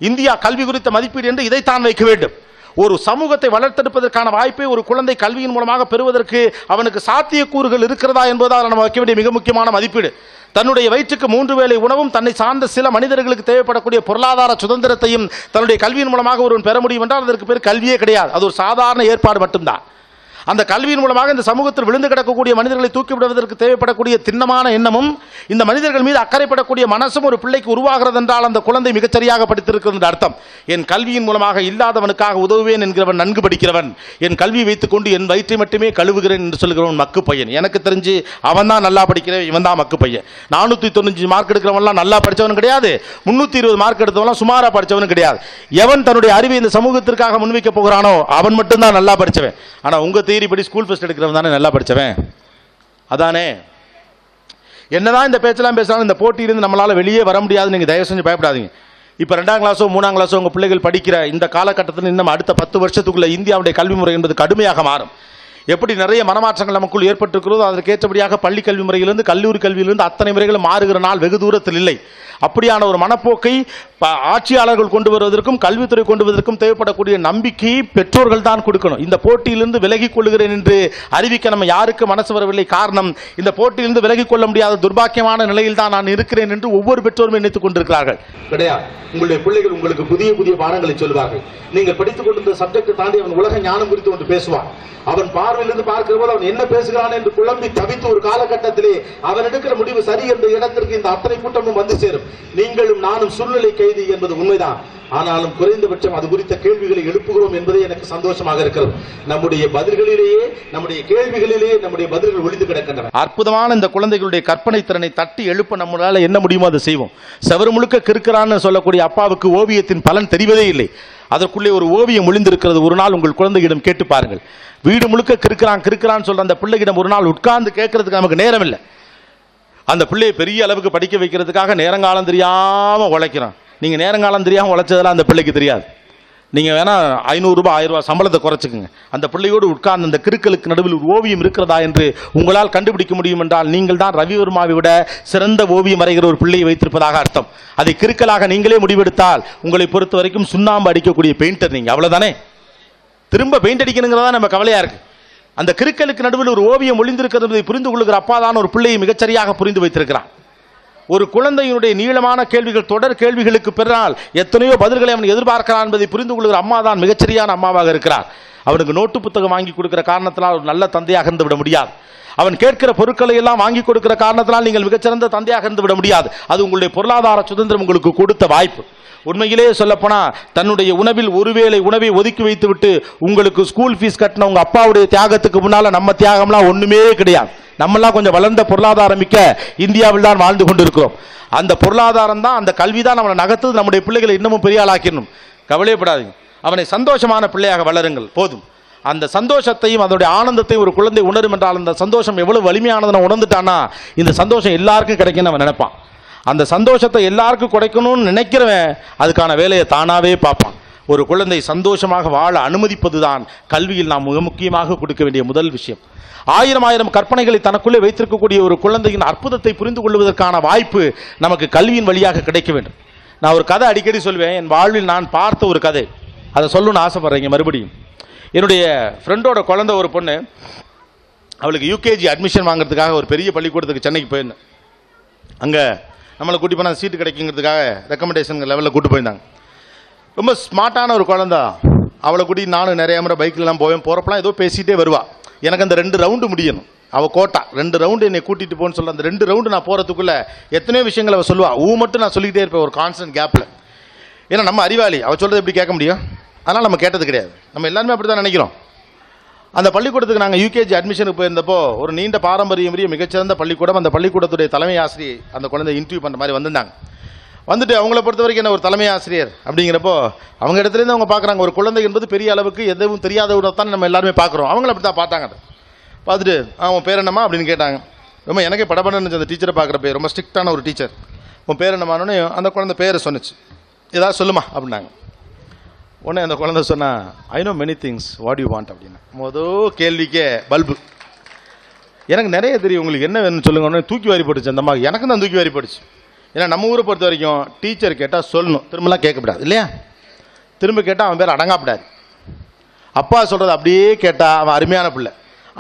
India கல்வி குறித்த மதிப்பீடு என்று இதைத்தான் வைக்க வேண்டும். ஒரு சமூகத்தை வளர்த்தெடுப்பதற்கான வாய்ப்பை ஒரு குழந்தை கல்வியின் மூலமாக பெறுவதற்கு அவனுக்கு சாத்தியக்கூறுகள் இருக்கிறதா என்பதால் நம்ம வைக்க வேண்டிய மிக முக்கியமான மதிப்பீடு. தன்னுடைய வயிற்றுக்கு 3 வேளை உணவும் தன்னை சார்ந்த சில மனிதர்களுக்கு தேவைப்படக்கூடிய பொருளாதார சுதந்திரத்தையும் தன்னுடைய கல்வியின் மூலமாக ஒருவன் பெற முடியும் என்றால் அதற்கு பேர் கல்வியே கிடையாது. அது ஒரு சாதாரண ஏற்பாடு மட்டும்தான். அந்த கல்வியின் மூலமாக இந்த சமூகத்தில் விழுந்து கிடக்கக்கூடிய மனிதர்களை தூக்கிவிடுவதற்கு தேவைப்படக்கூடிய திண்ணமான எண்ணமும் இந்த மனிதர்கள் மீது அக்கறைப்படக்கூடிய மனசும் ஒரு பிள்ளைக்கு உருவாகிறது என்றால் அந்த குழந்தை மிகச்சரியாக படித்திருக்கிறது என்ற அர்த்தம். என் கல்வியின் மூலமாக இல்லாதவனுக்காக உதவுவேன் என்கிறவன் நன்கு படிக்கிறவன். என் கல்வியை வைத்துக் கொண்டு என் வயிற்றை மட்டுமே கழுவுகிறேன் என்று சொல்கிறவன் மக்கு பையன். எனக்கு தெரிஞ்சு அவன் தான் நல்லா படிக்கிறவன், இவன் தான் மக்கு பையன். 495 மார்க் எடுக்கிறவன்லாம் நல்லா படித்தவன் கிடையாது. 320 மார்க் எடுத்தவன்லாம் சுமாரா படித்தவனும் கிடையாது. எவன் தன்னுடைய அறிவை இந்த சமூகத்திற்காக முன்வைக்க போகிறானோ அவன் மட்டும்தான் நல்லா படித்தவன். ஆனால் உங்க படி ஸ்கூல் ஃபர்ஸ்ட் எடுக்கிறவன் தானே நல்லா படிச்சவன். அதானே? என்னதான் இந்த பேச்செல்லாம் பேசினாலும் இந்த போட்டியிலிருந்து நம்மளால வெளியே வர முடியாது. நீங்க தயவு செஞ்சு பயப்படாதீங்க. இப்ப 2ஆம் கிளாஸோ 3ஆம் கிளாஸோ உங்க பிள்ளைகள் படிக்கிற இந்த காலகட்டத்தில் இன்னும் அடுத்த 10 வருஷத்துக்குள்ள இந்தியாவுடைய கல்வி முறை என்பது கடுமையாக மாறும். எப்படி நிறைய மனமாற்றங்கள் நமக்குள் ஏற்பட்டிருக்கிறதோ அதற்கேற்றபடியாக பள்ளி கல்வி முறையிலிருந்து கல்லூரி கல்வியிலிருந்து அத்தனை முறைகளும் மாறுகிற நாள் வெகு தூரத்தில் இல்லை. அப்படியான ஒரு மனப்போக்கை ஆட்சியாளர்கள் கொண்டு வருவதற்கும் கல்வித்துறை கொண்டு வருவதற்கும் தேவைப்படக்கூடிய நம்பிக்கையை பெற்றோர்கள் தான் கொடுக்கணும். இந்த போட்டியிலிருந்து விலகிக் கொள்கிறேன் என்று அறிவிக்க நம்ம யாருக்கு மனசு வரவில்லை. காரணம், இந்த போட்டியிலிருந்து விலகிக் கொள்ள முடியாத துர்பாக்கியமான நிலையில் தான் நான் இருக்கிறேன் என்று ஒவ்வொரு பெற்றோரும் நினைத்துக் கொண்டிருக்கிறார்கள். கிடையாது. உங்களுடைய பிள்ளைகள் உங்களுக்கு புதிய புதிய பாடங்களை சொல்வார்கள். நீங்கள் படித்துக் கொண்டிருந்த சப்ஜெக்ட் தாண்டி அவன் உலக ஞானம் குறித்து ஒன்று பேசுவான். அவன் பார்வையிலிருந்து பார்க்கிற போது அவன் என்ன பேசுகிறான் என்று குழம்பி தவித்து ஒரு காலகட்டத்திலே அவன் எடுக்கிற முடிவு சரி என்ற இடத்திற்கு இந்த அத்தனை கூட்டமும் வந்து சேரும். நீங்களும் நானும் சூழ்நிலை கைதி என்பது உண்மைதான். ஆனாலும் குறைந்தபட்சம் அது குறித்த கேள்விகளை எழுப்புகிறோம் என்பதே எனக்கு சந்தோஷமாக இருக்கிறது. நம்முடைய பதில்களிலேயே நம்முடைய கேள்விகளிலேயே நம்முடைய பதில்கள் ஒளிந்து கிடக்கின்றன. அற்புதமான இந்த குழந்தைகளுடைய கற்பனை திறனை தட்டி எழுப்ப நம்மளால என்ன முடியுமோ அதை செய்வோம். செவரு முழுக்க கிறுக்கிறான்னு சொல்லக்கூடிய அப்பாவுக்கு ஓவியத்தின் பலன் தெரிவதே இல்லை. அதற்குள்ளே ஒரு ஓவியம் ஒளிந்திருக்கிறது. ஒரு நாள் உங்கள் குழந்தையிடம் கேட்டு பாருங்கள். வீடு முழுக்க கிறுக்கிறான்னு சொல்ற அந்த பிள்ளைகிடம் ஒரு நாள் உட்கார்ந்து கேட்கறதுக்கு நமக்கு நேரம் இல்லை. அந்த பிள்ளையை பெரிய அளவுக்கு படிக்க வைக்கிறதுக்காக நேரங்காலம் தெரியாம உழைக்கிறோம். நீங்க நேரங்காலம் தெரியாம உழைச்சதெல்லாம் அந்த பிள்ளைக்கு தெரியாது. நீங்க வேணா 500 ரூபாய் 1000 ரூபாய் சம்பளத்தை குறைச்சுக்குங்க. அந்த பிள்ளையோடு உட்கார்ந்து அந்த கிறுக்களுக்கு நடுவில் ஒரு ஓவியம் இருக்கிறதா என்று உங்களால் கண்டுபிடிக்க முடியும் என்றால் நீங்கள் தான் ரவிவர்மாவை விட சிறந்த ஓவியம் வரைகிற ஒரு பிள்ளையை வைத்திருப்பதாக அர்த்தம். அதை கிறுக்கலாக நீங்களே முடிவெடுத்தால் உங்களை பொறுத்த வரைக்கும் சுண்ணாம்பு அடிக்கக்கூடிய பெயிண்டர் நீங்க, அவ்வளவுதானே. திரும்ப பெயிண்ட் அடிக்கணுங்கிறதா நம்ம கவலையா இருக்கு. அந்த கிறுக்கலுக்கு நடுவில் ஒரு ஓவியம் ஒளிந்திருக்கிறது புரிந்து கொள்ளுகிற அப்பா தான் ஒரு பிள்ளையை மிகச்சரியாக புரிந்து வைத்திருக்கிறான். ஒரு குழந்தையினுடைய நீளமான கேள்விகள் தொடர் கேள்விகளுக்கு பின்னால் எத்தனையோ பதில்களை அவன் எதிர்பார்க்கிறான் என்பதை புரிந்து கொள்கிற அம்மா தான் மிகச்சரியான அம்மாவாக இருக்கிறார். அவனுக்கு நோட்டு புத்தகம் வாங்கி கொடுக்கிற காரணத்தினால் ஒரு நல்ல தந்தையாக இருந்து விட முடியாது. அவன் கேட்கிற பொருட்களை எல்லாம் வாங்கி கொடுக்கிற காரணத்தினால் நீங்கள் மிகச்சிறந்த தந்தையாக இருந்து விட முடியாது. அது உங்களுடைய பொருளாதார சுதந்திரம் உங்களுக்கு கொடுத்த வாய்ப்பு. உண்மையிலேயே சொல்லப்போனா தன்னுடைய உணவில் ஒருவேளை உணவை ஒதுக்கி வைத்து விட்டு உங்களுக்கு ஸ்கூல் ஃபீஸ் கட்டின உங்க அப்பாவுடைய தியாகத்துக்கு முன்னால நம்ம தியாகம்லாம் ஒண்ணுமே கிடையாது. நம்மெல்லாம் கொஞ்சம் வளர்ந்த பொருளாதாரம் மிக்க இந்தியாவில் தான் வாழ்ந்து கொண்டிருக்கிறோம். அந்த பொருளாதாரம் தான், அந்த கல்வி தான் நம்மளை நகர்த்து நம்முடைய பிள்ளைகளை இன்னமும் பெரிய ஆளாக்கிடணும். கவலைப்படாதீங்க. அவனை சந்தோஷமான பிள்ளையாக வளருங்கள் போதும். அந்த சந்தோஷத்தையும் அதனுடைய ஆனந்தத்தையும் ஒரு குழந்தை உணரும் என்றால் அந்த சந்தோஷம் எவ்வளவு வலிமையானதை உணர்ந்துட்டான்னா இந்த சந்தோஷம் எல்லாருக்கும் கிடைக்குன்னு அவன் நினைப்பான். அந்த சந்தோஷத்தை எல்லாருக்கும் கிடைக்கணும்னு நினைக்கிறவன் அதுக்கான வேலையை தானாவே பார்ப்பான். ஒரு குழந்தை சந்தோஷமாக வாழ அனுமதிப்பதுதான் கல்வியில் நாம் மிக முக்கியமாக கொடுக்க வேண்டிய முதல் விஷயம். ஆயிரம் கற்பனைகளை தனக்குள்ளே வைத்திருக்கக்கூடிய ஒரு குழந்தையின் அற்புதத்தை புரிந்து கொள்வதற்கான வாய்ப்பு நமக்கு கல்வியின் வழியாக கிடைக்க வேண்டும். நான் ஒரு கதை அடிக்கடி சொல்வேன், என் வாழ்வில் நான் பார்த்த ஒரு கதை, அதை சொல்லணும்னு ஆசைப்படுறேங்க. மறுபடியும் என்னுடைய ஃப்ரெண்டோட குழந்தை ஒரு பொண்ணு, அவளுக்கு யூகேஜி அட்மிஷன் வாங்குறதுக்காக ஒரு பெரிய பள்ளிக்கூடத்துக்கு சென்னைக்கு போயிருந்தேன். அங்கே நம்மளை கூட்டி போனால் சீட்டு கிடைக்குங்கிறதுக்காக ரெக்கமெண்டேஷன் லெவலில் கூட்டு போயிருந்தாங்க. ரொம்ப ஸ்மார்ட்டான ஒரு குழந்தை. அவளை கூட்டி நானும் நிறைய முறை பைக்கிலலாம் போவேன். போகிறப்பெல்லாம் ஏதோ பேசிகிட்டே வருவா. எனக்கு அந்த 2 ரவுண்டு முடியணும். அவள் கோட்டா 2 ரவுண்டு என்னை கூட்டிகிட்டு போன்னு சொல்ல, அந்த 2 ரவுண்டு நான் போகிறதுக்குள்ளே எத்தனையோ விஷயங்கள் அவள் சொல்லுவாள். மட்டும் நான் சொல்லிக்கிட்டே இருப்பேன் ஒரு கான்ஸ்டன்ட் கேப்பில். ஏன்னா நம்ம அறிவாளி, அவள் சொல்கிறது எப்படி கேட்க முடியும்? அதனால் நம்ம கேட்டது கிடையாது. நம்ம எல்லாருமே அப்படி தான் நினைக்கிறோம். அந்த பள்ளிக்கூடத்துக்கு நாங்கள் யூகேஜி அட்மிஷனுக்கு போயிருந்தப்போ ஒரு நீண்ட பாரம்பரிய மிகச்சிறந்த பள்ளிக்கூடம். அந்த பள்ளிக்கூடத்துடைய தலைமை ஆசிரியர் அந்த குழந்தை இன்டர்வியூ பண்ணுற மாதிரி வந்திருந்தாங்க. வந்துட்டு அவங்கள பொறுத்த வரைக்கும் என்ன ஒரு தலைமை ஆசிரியர் அப்படிங்கிறப்போ அவங்க இடத்துலேருந்து அவங்க பார்க்குறாங்க, ஒரு குழந்தை என்பது பெரிய அளவுக்கு எதுவும் தெரியாதவரை தான் நம்ம எல்லாருமே பார்க்குறோம். அவங்கள அப்படி தான் பார்த்தாங்க. பார்த்துட்டு அவன் பேர் என்னம்மா அப்படின்னு கேட்டாங்க. ரொம்ப எனக்கே படப்படன்னு இருந்துச்சு அந்த டீச்சரை பார்க்குறப்ப. ரொம்ப ஸ்ட்ரிக்டான ஒரு டீச்சர். உன் பேர் என்னமானோடனே அந்த குழந்தை பேரை சொன்னிச்சு. ஏதாவது சொல்லுமா அப்படின்னாங்க. உடனே அந்த குழந்தை சொன்னா, I know many things, what you want அப்படின்னா. மொதல் கேள்விக்கே பல்பு. எனக்கு நிறைய தெரியும், உங்களுக்கு என்ன வேணும்னு சொல்லுங்க. உடனே தூக்கி வாரி போட்டுச்சு அந்த அம்மா. எனக்கு தான் தூக்கி வாரி போட்டுச்சு. ஏன்னா நம்ம ஊரை பொறுத்த வரைக்கும் டீச்சர் கேட்டால் சொல்லணும், திரும்பலாம் கேட்கக்கூடாது இல்லையா? திரும்ப கேட்டால் அவன் பேர் அடங்காப்படாது. அப்பா சொல்கிறது அப்படியே கேட்டால் அவன் அருமையான பிள்ளை.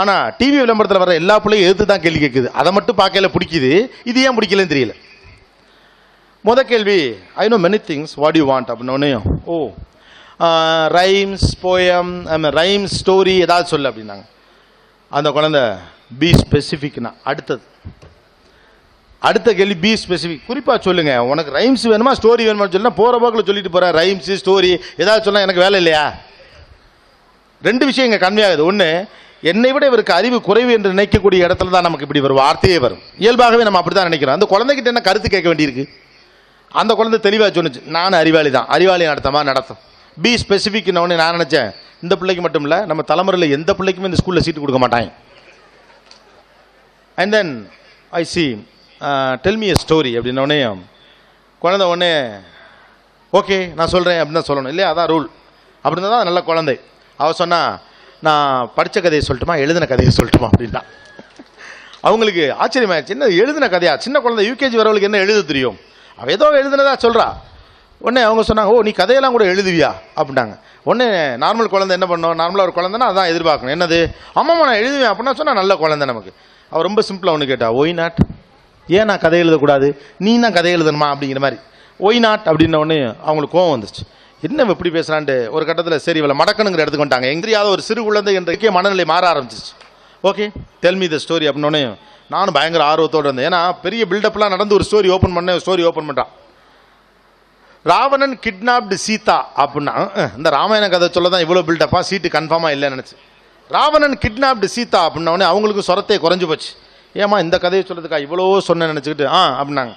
ஆனால் டிவி விளம்பரத்தில் வர எல்லா பிள்ளையும் எதிர்த்து தான் கேள்வி கேட்குது. அதை மட்டும் பார்க்கல பிடிக்குது, இது ஏன் பிடிக்கலன்னு தெரியல. கேள்வி, I know many things, what you want அப்படின்னோடனே, ஓ ரைம்ஸ், போயம், ரைம்ஸ், ஸ்டோரி ஏதாவது சொல்லு அப்படின்னாங்க. அந்த குழந்தை பி ஸ்பெசிஃபிக்னா அடுத்த கேள்வி பி ஸ்பெசிஃபிக், குறிப்பாக சொல்லுங்க, உனக்கு ரைம்ஸ் வேணுமா ஸ்டோரி வேணுமா சொல்லுனா போகிற போக்கில் சொல்லிட்டு போகிறேன். ரைம்ஸு ஸ்டோரி ஏதாவது சொன்னால் எனக்கு வேலை இல்லையா? 2 விஷயம் இங்கே கம்மியாகுது. ஒன்று, என்னை விட இவருக்கு அறிவு குறைவு என்று நினைக்கக்கூடிய இடத்துல தான் நமக்கு இப்படி ஒரு வார்த்தையே வரும். இயல்பாகவே நம்ம அப்படி தான் நினைக்கிறோம். அந்த குழந்தைகிட்ட என்ன கருத்து கேட்க வேண்டியிருக்கு? அந்த குழந்தை தெளிவாக சொன்னிச்சு, நான் அறிவாளி தான், அறிவாளி நடத்தும். பி ஸ்பெசிஃபிக்னு ஒன்று நான் நினச்சேன், இந்த பிள்ளைக்கு மட்டும் இல்லை நம்ம தலைமுறையில் எந்த பிள்ளைக்குமே இந்த ஸ்கூலில் சீட்டு கொடுக்க மாட்டாங்க. And then I C tell me a story அப்படின்னோடனே குழந்தை உடனே ஓகே நான் சொல்கிறேன் அப்படின்னு தான் சொல்லணும் இல்லையா? அதான் ரூல். அப்படின்னா தான் நல்ல குழந்தை. அவள் சொன்னா, நான் படித்த கதையை சொல்லட்டுமா எழுதின கதையை சொல்லட்டுமா அப்படின்னா. அவங்களுக்கு ஆச்சரியமாயிடுச்சு, என்ன எழுதின கதையா? சின்ன குழந்தை யூகேஜி வரவளுக்கு என்ன எழுத தெரியும்? அவள் ஏதோ எழுதுனதா சொல்கிறா. உடனே அவங்க சொன்னாங்க, ஓ நீ கதையெல்லாம் கூட எழுதுவியா அப்படின்னாங்க. உடனே நார்மல் குழந்தை என்ன பண்ணோம், நார்மலாக ஒரு குழந்தைன்னா அதான் எதிர்பார்க்கணும். என்னது, அம்மாம்மா நான் எழுதுவேன் அப்படின்னா சொன்னால் நல்ல குழந்தை நமக்கு. அவள் ரொம்ப சிம்பிளாக ஒன்று கேட்டா, ஒய் நாட், ஏன் நான் கதை எழுதக்கூடாது, நீ தான் கதை எழுதணுமா அப்படிங்கிற மாதிரி. ஒய் நாட் அப்படின்ன உடனே அவங்களுக்கு கோவம் வந்துச்சு. என்ன எப்படி பேசுகிறான்ட்டு ஒரு கட்டத்தில் சரி இவளை மடக்கணுங்கிற இடத்துக்கு வந்துட்டாங்க. எங்கேயாவது ஒரு சிறு குழந்தை என்ற மனநிலை மாற ஆரம்பிச்சிச்சு. Okay tell me the story அப்படின்னோடனே நானும் பயங்கர ஆர்வத்தோடு இருந்தேன். ஏன்னா பெரிய பில்டப்லாம் நடந்து ஒரு ஸ்டோரி ஓப்பன் பண்ணுறான். ராவணன் கிட்னாப்டு சீதா அப்படின்னா இந்த ராமாயண கதை சொல்ல தான் இவ்வளோ பில்டப்பா, சீட்டு கன்ஃபார்மாக இல்லைன்னு நினச்சி. ராவணன் கிட்னாப்டு சீதா அப்படின்னோடனே அவங்களுக்கு சொரத்தை குறைஞ்சி போச்சு. ஏமா இந்த கதையை சொல்கிறதுக்கா இவ்வளோ சொன்ன நினச்சிக்கிட்டு அப்படின்னாங்க.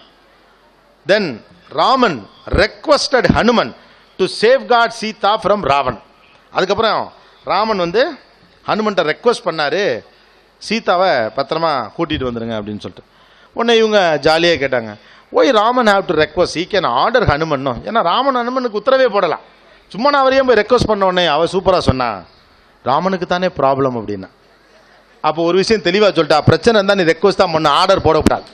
Then Raman requested Hanuman to safeguard Sita from Ravan. அதுக்கப்புறம் ராமன் ஹனுமன்ட்ட ரெக்வஸ்ட் பண்ணார், சீதாவை பத்திரமா கூட்டிகிட்டு வந்துடுங்க அப்படின்னு சொல்லிட்டு. உடனே இவங்க ஜாலியாக கேட்டாங்க, why Raman have to request, I can order Hanuman. ஏன்னா ஹனுமனுக்கு உத்தரவே போடலாம், சும்மா நான் அவரையும் போய் ரெக்வஸ்ட் பண்ண உடனே அவள் சூப்பராக சொன்னா, ராமனுக்கு தானே ப்ராப்ளம் அப்படின்னா. அப்போ ஒரு விஷயம் தெளிவாக சொல்லிட்டா, பிரச்சனை இருந்தால் நீ ரெக்வஸ்ட் தான் பண்ணு, ஆர்டர் போடக்கூடாது.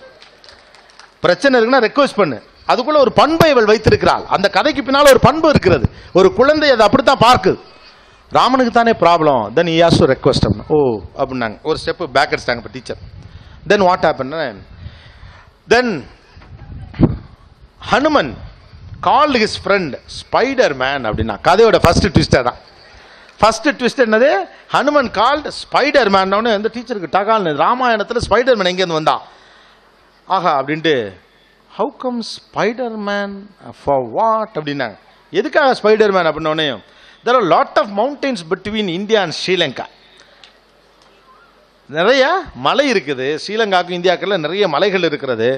பிரச்சனை இருக்குன்னா ரெக்வஸ்ட் பண்ணு. அதுக்குள்ள ஒரு பண்பை இவள் வைத்திருக்கிறாள். அந்த கதைக்கு பின்னால் ஒரு பண்பு இருக்கிறது. ஒரு குழந்தை அதை அப்படித்தான் பார்க்குது. ராமனுக்கு தானே problem, then he has to request அப்படின்னா. ஓ அப்படின்னாங்க. ஒரு ஸ்டெப்பு பேக் அடிச்சிட்டாங்க இப்போ teacher. Then what happen, then Hanuman called his friend spider man அப்படின்னா. கதையோட ஃபர்ஸ்ட் ட்விஸ்டர் தான். ஃபர்ஸ்ட் ட்விஸ்ட் என்னது, ஹனுமன் கால்ட் ஸ்பைடர் மேன். அந்த டீச்சருக்கு டகால்னு, ராமாயணத்தில் ஸ்பைடர் மேன் எங்கேருந்து வந்தான் ஆஹா அப்படின்ட்டு. How come spider man for what அப்படின்னாங்க. எதுக்காக ஸ்பைடர் மேன் அப்படின்னோடனே, there are lot of mountains between India and Sri Lanka. நிறைய மலை இருக்குது, ஸ்ரீலங்காவுக்கும் இந்தியாவுக்குள்ள நிறைய மலைகள் இருக்கிறது.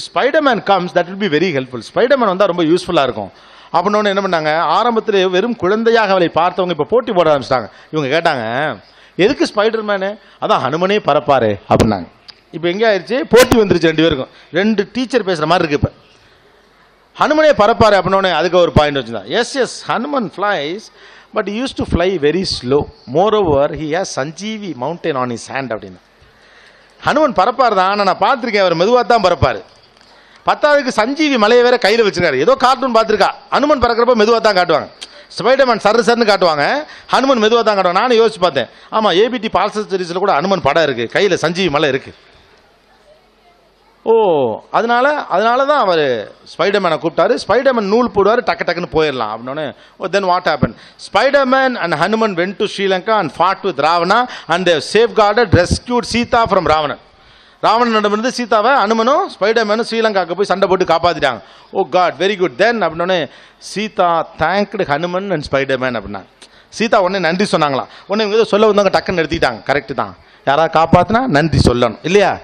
Spiderman comes, that will be very helpful. Spiderman வந்தால் ரொம்ப யூஸ்ஃபுல்லாக இருக்கும் அப்படின்னு என்ன பண்ணாங்க, ஆரம்பத்தில் வெறும் குழந்தையாக அவளை பார்த்தவங்க இப்போ போட்டி போட ஆரம்பிச்சிட்டாங்க. இவங்க கேட்டாங்க, எதுக்கு ஸ்பைடர்மேனு, அதான் ஹனுமனே பறப்பாரு அப்படின்னாங்க. இப்போ எங்கே ஆயிடுச்சு, போட்டி வந்துருச்சு ரெண்டு பேருக்கும். 2 டீச்சர் பேசுகிற மாதிரி இருக்கு. இப்போ ஹனுமனே பறப்பாரு அப்படின்னோடனே அதுக்கு ஒரு பாயிண்ட் வச்சுருந்தான். Yes Hanuman flies but used to fly very slow. Moreover he has Sanjeevi mountain on his hand அப்படின்னு. ஹனுமன் பறப்பார் தான், ஆனால் நான் பார்த்துருக்கேன் அவர் மெதுவாக தான் பறப்பார். பத்தாவதுக்கு சஞ்சீவி மலையை வேற கையில் வச்சிருக்காரு. ஏதோ கார்ட்டூன் பார்த்துருக்கா, ஹனுமன் பறக்கிறப்ப மெதுவாக தான் காட்டுவாங்க. ஸ்பைடர்மேன் சர்ன்னு காட்டுவாங்க, ஹனுமன் மெதுவாக தான் காட்டுவாங்க. நானும் யோசிச்சு பார்த்தேன், ஆமாம் ஏபிடி பால்சர் சீரிஸில் கூட ஹனுமன் படம் இருக்குது, கையில் சஞ்சீவி மலை இருக்குது. ஓ அதனால தான் அவர் ஸ்பைடர்மேனை கூப்பிட்டாரு. ஸ்பைடர்மேன் நூல் போடுவார், டக்குன்னு போயிடலாம் அப்படின்னோடனே. Then what happen? Spiderman and Hanuman went to Sri Lanka and fought with Ravana and they safeguarded rescued Sita from Ravanan. ராவணனிடமிருந்து சீதாவை ஹனுமனும் ஸ்பைடர்மேனும் ஸ்ரீலங்காவுக்கு போய் சண்டை போட்டு காப்பாற்றிட்டாங்க. Oh god, very good. Then அப்படின்னோடனே Sita thanked Hanuman and Spiderman அப்படின்னா. சீதா உடனே நன்றி சொன்னாங்களாம். உடனே இவங்க ஏதோ சொல்ல வந்தவங்க டக்குன்னு நிறுத்திட்டாங்க. கரெக்டு தான், யாராவது காப்பாற்றினா நன்றி சொல்லணும் இல்லையா?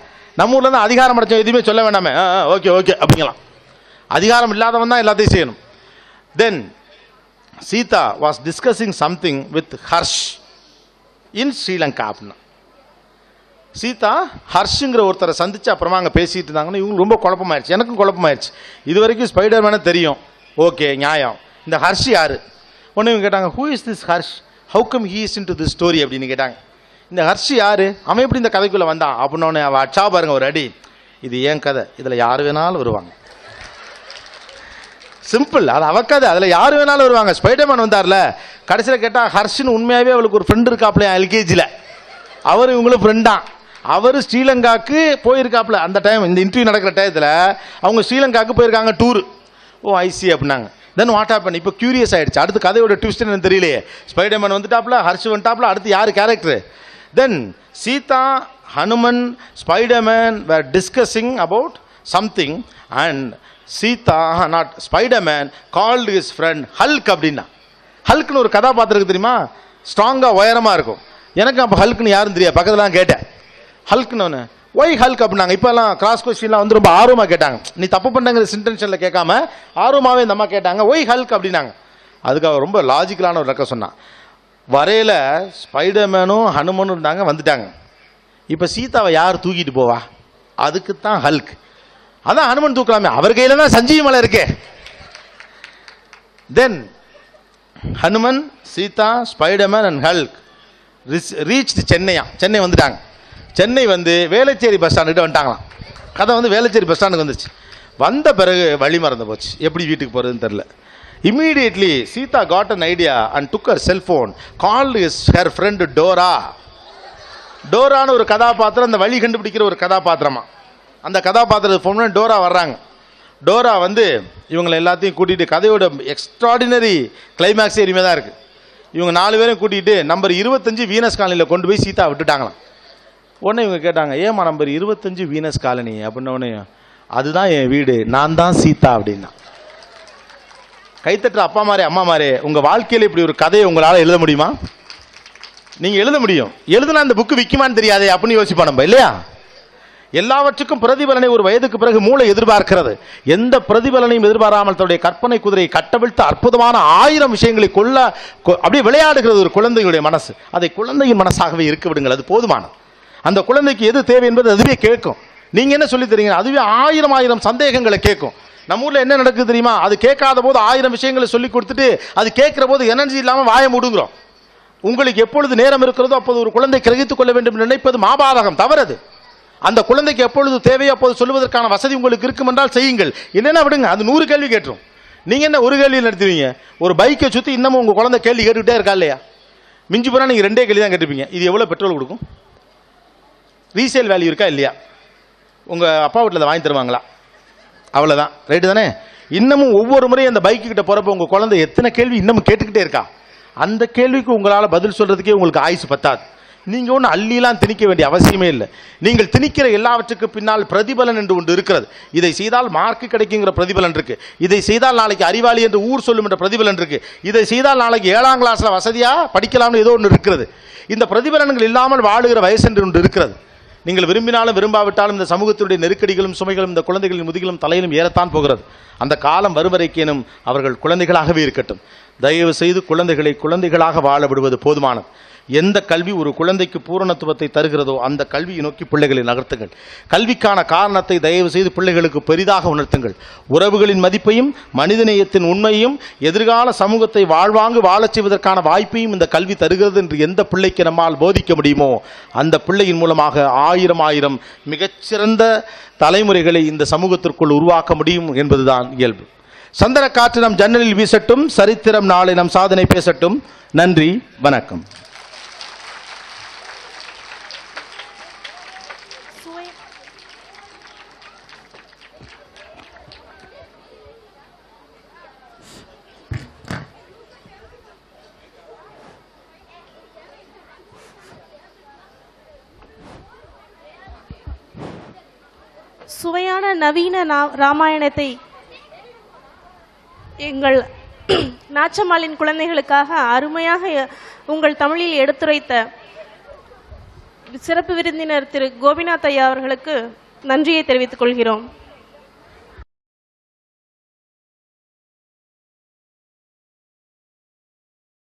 நம்ம ஊரில் தான் அதிகாரம் அடைச்சோம், எதுவுமே சொல்ல வேண்டாமே, ஓகே அப்படிங்கலாம். அதிகாரம் இல்லாதவன் தான் எல்லாத்தையும் செய்யணும். Then Sita was discussing something with Harsh in Sri Lanka அப்படின்னா. சீதா ஹர்ஷுங்கிற ஒருத்தரை சந்திச்சு அப்புறமா அங்கே பேசிட்டு இருந்தாங்கன்னா இவங்களுக்கு ரொம்ப குழப்பமாயிருச்சு. எனக்கும் குழப்பமாயிருச்சு. இது வரைக்கும் ஸ்பைடர்மேனை தெரியும், ஓகே நியாயம். இந்த ஹர்ஷ் யாரு? ஒன்று இவங்க கேட்டாங்க, who is this Harsh, how come he is in to this story அப்படின்னு கேட்டாங்க. இந்த ஹர்ஷ் யாரு, அவன் எப்படி இந்த கதைக்குள்ளே வந்தான் அப்படின்னோடனே அவள் அச்சா பாருங்க ஒரு அடி, இது ஏன் கதை, இதில் யார் வேணாலும் வருவாங்க. சிம்பிள், அது அவ கதை, அதில் யார் வேணாலும் வருவாங்க. ஸ்பைடர்மேன் வந்தார்ல, கடைசியில் கேட்டால் ஹர்ஷின்னு உண்மையாகவே அவளுக்கு ஒரு ஃப்ரெண்டு இருக்காப்ல எல்கேஜியில், அவர் இவங்களும் ஃப்ரெண்டான். அவர் ஸ்ரீலங்காவுக்கு போயிருக்காப்புல அந்த டைம், இந்த இன்டர்வியூ நடக்கிற டயத்தில் அவங்க ஸ்ரீலங்காவுக்கு போயிருக்காங்க டூர். ஓ ஐசி அப்படின்னாங்க. தென் வாட் ஹேப்பன்? இப்போ கியூரியஸ் ஆகிடுச்சு, அடுத்து கதையோட ட்விஸ்ட் என்னன்னு தெரியலையே. ஸ்பைடர்மேன் வந்துட்டாப்ல, ஹர்ஷ் வந்துட்டாப்ல, அடுத்து யார் character? Then Sita, Hanuman, Spider-Man were discussing about something and Sita, not Spider-Man, called his friend Hulk அப்படின்னா. ஹல்க்னு ஒரு கதாபாத்திரம் தெரியுமா, ஸ்ட்ராங்காக உயரமாக இருக்கும். எனக்கு அப்போ ஹல்க்னு யாரும் தெரியாது, பக்கத்துலாம் கேட்டேன் ஹல்க்னு ஒன்று. ஒய் ஹல்க் அப்படின்னாங்க. இப்போல்லாம் கிராஸ் கொஸ்டின்லாம் வந்து ரொம்ப ஆர்வமாக கேட்டாங்க. நீ தப்பு பண்ணுங்கிற இன்டென்ஷனில் கேட்காம ஆர்வமாகவே இந்த அம்மா கேட்டாங்க, ஒய் ஹல்க் அப்படின்னாங்க. அதுக்கு அவர் ரொம்ப லாஜிக்கலான ஒரு ரெக்க சொன்னான். வரையில் ஸ்பைடர்மேனும் ஹனுமனும் இருந்தாங்க, வந்துட்டாங்க. இப்போ சீதாவை யார் தூக்கிட்டு போவா? அதுக்கு தான் ஹல்க். அதான் ஹனுமன் தூக்கலாமே, அவர் கையில் தான் சஞ்சீவி மலை இருக்கே. Then Hanuman, Sita, Spiderman and Hulk reach Chennai வந்துட்டாங்க. சென்னை வந்து வேளச்சேரி பஸ் ஸ்டாண்டுக்கிட்ட வந்துட்டாங்களாம். கதை வந்து வேளச்சேரி பஸ் ஸ்டாண்டுக்கு வந்துச்சு. வந்த பிறகு வழி மறந்து போச்சு, எப்படி வீட்டுக்கு போகிறதுன்னு தெரில. Immediately, Sita got an idea and took her cell phone, called her friend Dora. டோரான்னு ஒரு கதாபாத்திரம், அந்த வழி கண்டுபிடிக்கிற ஒரு கதாபாத்திரமா. அந்த கதாபாத்திரத்தை ஃபோன் பண்ணி டோரா வர்றாங்க. டோரா வந்து இவங்களை எல்லாத்தையும் கூட்டிகிட்டு, கதையோட எக்ஸ்ட்ராடினரி கிளைமேக்ஸ் எரிமையாக தான் இருக்குது. இவங்க 4 பேரையும் கூட்டிகிட்டு நம்பர் 25 வீனஸ் காலனியில் கொண்டு போய் சீதா விட்டுட்டாங்களாம். உடனே இவங்க கேட்டாங்க, ஏமா நம்பர் 25 வீனஸ் காலனி அப்படின்னோடனே, அதுதான் என் வீடு, நான் தான் சீதா அப்படின்னா. கைத்தட்டுற அப்பா மாரே அம்மா மாரே, உங்கள் வாழ்க்கையில் இப்படி ஒரு கதையை உங்களால் எழுத முடியுமா? நீங்கள் எழுத முடியும். எழுதுனா அந்த புக்கு விற்குமான்னு தெரியாதே அப்படின்னு யோசிப்போம் நம்ம இல்லையா? எல்லாவற்றுக்கும் பிரதிபலனை ஒரு வயதுக்கு பிறகு மூளை எதிர்பார்க்கிறது. எந்த பிரதிபலனையும் எதிர்பாராமல் தன்னுடைய கற்பனை குதிரையை கட்டவிழ்த்து அற்புதமான 1000 விஷயங்களை அப்படியே விளையாடுகிறது ஒரு குழந்தையுடைய மனசு. அதை குழந்தையின் மனசாகவே இருக்க விடுங்கள், அது போதுமானது. அந்த குழந்தைக்கு எது தேவை என்பது அதுவே கேட்கும். நீங்கள் என்ன சொல்லி தரீங்க, அதுவே 1000 சந்தேகங்களை கேட்கும். நம்ம ஊரில் என்ன நடக்குது தெரியுமா? அது கேட்காத போது 1000 விஷயங்களை சொல்லி கொடுத்துட்டு அது கேட்கிற போது எனர்ஜி இல்லாமல் வாய மூடுங்கிறோம். உங்களுக்கு எப்பொழுது நேரம் இருக்கிறதோ அப்போது ஒரு குழந்தை கிரகித்துக் கொள்ள வேண்டும் நினைப்பது மாபாதகம், தவறது. அந்த குழந்தைக்கு எப்பொழுது தேவையோ அப்போது சொல்வதற்கான வசதி உங்களுக்கு இருக்கும் என்றால் செய்யுங்கள். இல்லைன்னா விடுங்க, அது 100 கேள்வி கேட்டுரும். நீங்கள் என்ன ஒரு கேள்வி நடத்துவீங்க? ஒரு பைக்கை சுற்றி இன்னமும் உங்கள் குழந்தை கேள்வி கேட்டுக்கிட்டே இருக்கா இல்லையா? மிஞ்சி போனால் நீங்கள் 2 கேள்வி தான் கேட்டுப்பீங்க. இது எவ்வளோ பெட்ரோல் கொடுக்கும், ரீசேல் வேல்யூ இருக்கா இல்லையா, உங்கள் அப்பா வீட்டில் அதை வாங்கி தருவாங்களா, அவ்வளோதான். ரைட்டு தானே? இன்னமும் ஒவ்வொரு முறையும் அந்த பைக்கு கிட்ட போகிறப்ப உங்கள் குழந்தை எத்தனை கேள்வி இன்னமும் கேட்டுக்கிட்டே இருக்கா? அந்த கேள்விக்கு உங்களால் பதில் சொல்கிறதுக்கே உங்களுக்கு ஆயுசு பத்தாது. நீங்கள் ஒன்றும் அள்ளிலாம் திணிக்க வேண்டிய அவசியமே இல்லை. நீங்கள் திணிக்கிற எல்லாவற்றுக்கு பின்னால் பிரதிபலன் என்று ஒன்று இருக்கிறது. இதை செய்தால் மார்க்கு கிடைக்குங்கிற பிரதிபலன் இருக்கு. இதை செய்தால் நாளைக்கு அறிவாளி என்று ஊர் சொல்லும் என்ற பிரதிபலன் இருக்கு. இதை செய்தால் நாளைக்கு 7ஆம் கிளாஸில் வசதியாக படிக்கலாம்னு ஏதோ ஒன்று இருக்கிறது. இந்த பிரதிபலன்கள் இல்லாமல் வாழுகிற வயசு என்று ஒன்று இருக்கிறது. நீங்கள் விரும்பினாலும் விரும்பாவிட்டாலும் இந்த சமூகத்தினுடைய நெருக்கடிகளும் சுமைகளும் இந்த குழந்தைகளின் முதுகிலும் தலையிலும் ஏறத்தான் போகிறது. அந்த காலம் வருவரைக்கேனும் அவர்கள் குழந்தைகளாகவே இருக்கட்டும். தயவு செய்து குழந்தைகளை குழந்தைகளாக வாழ விடுவது போதுமானது. எந்த கல்வி ஒரு குழந்தைக்கு பூரணத்துவத்தை தருகிறதோ அந்த கல்வியை நோக்கி பிள்ளைகளை நகர்த்துங்கள். கல்விக்கான காரணத்தை தயவு செய்து பிள்ளைகளுக்கு பெரிதாக உணர்த்துங்கள். உறவுகளின் மதிப்பையும் மனிதநேயத்தின் உண்மையும் எதிர்கால சமூகத்தை வாழ்வாங்கு வாழச் செய்வதற்கான வாய்ப்பையும் இந்த கல்வி தருகிறது என்று எந்த பிள்ளைக்கு நம்மால் போதிக்க முடியுமோ அந்த பிள்ளையின் மூலமாக ஆயிரம் மிகச்சிறந்த தலைமுறைகளை இந்த சமூகத்திற்குள் உருவாக்க முடியும் என்பதுதான் இயல்பு. சந்தன காற்று நம் ஜன்னலில் வீசட்டும், சரித்திரம் நாளை நம் சாதனை பேசட்டும். நன்றி, வணக்கம். சுவையான நவீன ராமாயணத்தை எங்கள் நாச்சம்மாளின் குழந்தைகளுக்காக அருமையாக உங்கள் தமிழில் எடுத்துரைத்த சிறப்பு விருந்தினர் திரு கோபிநாத் ஐயா அவர்களுக்கு நன்றியை தெரிவித்துக் கொள்கிறோம்.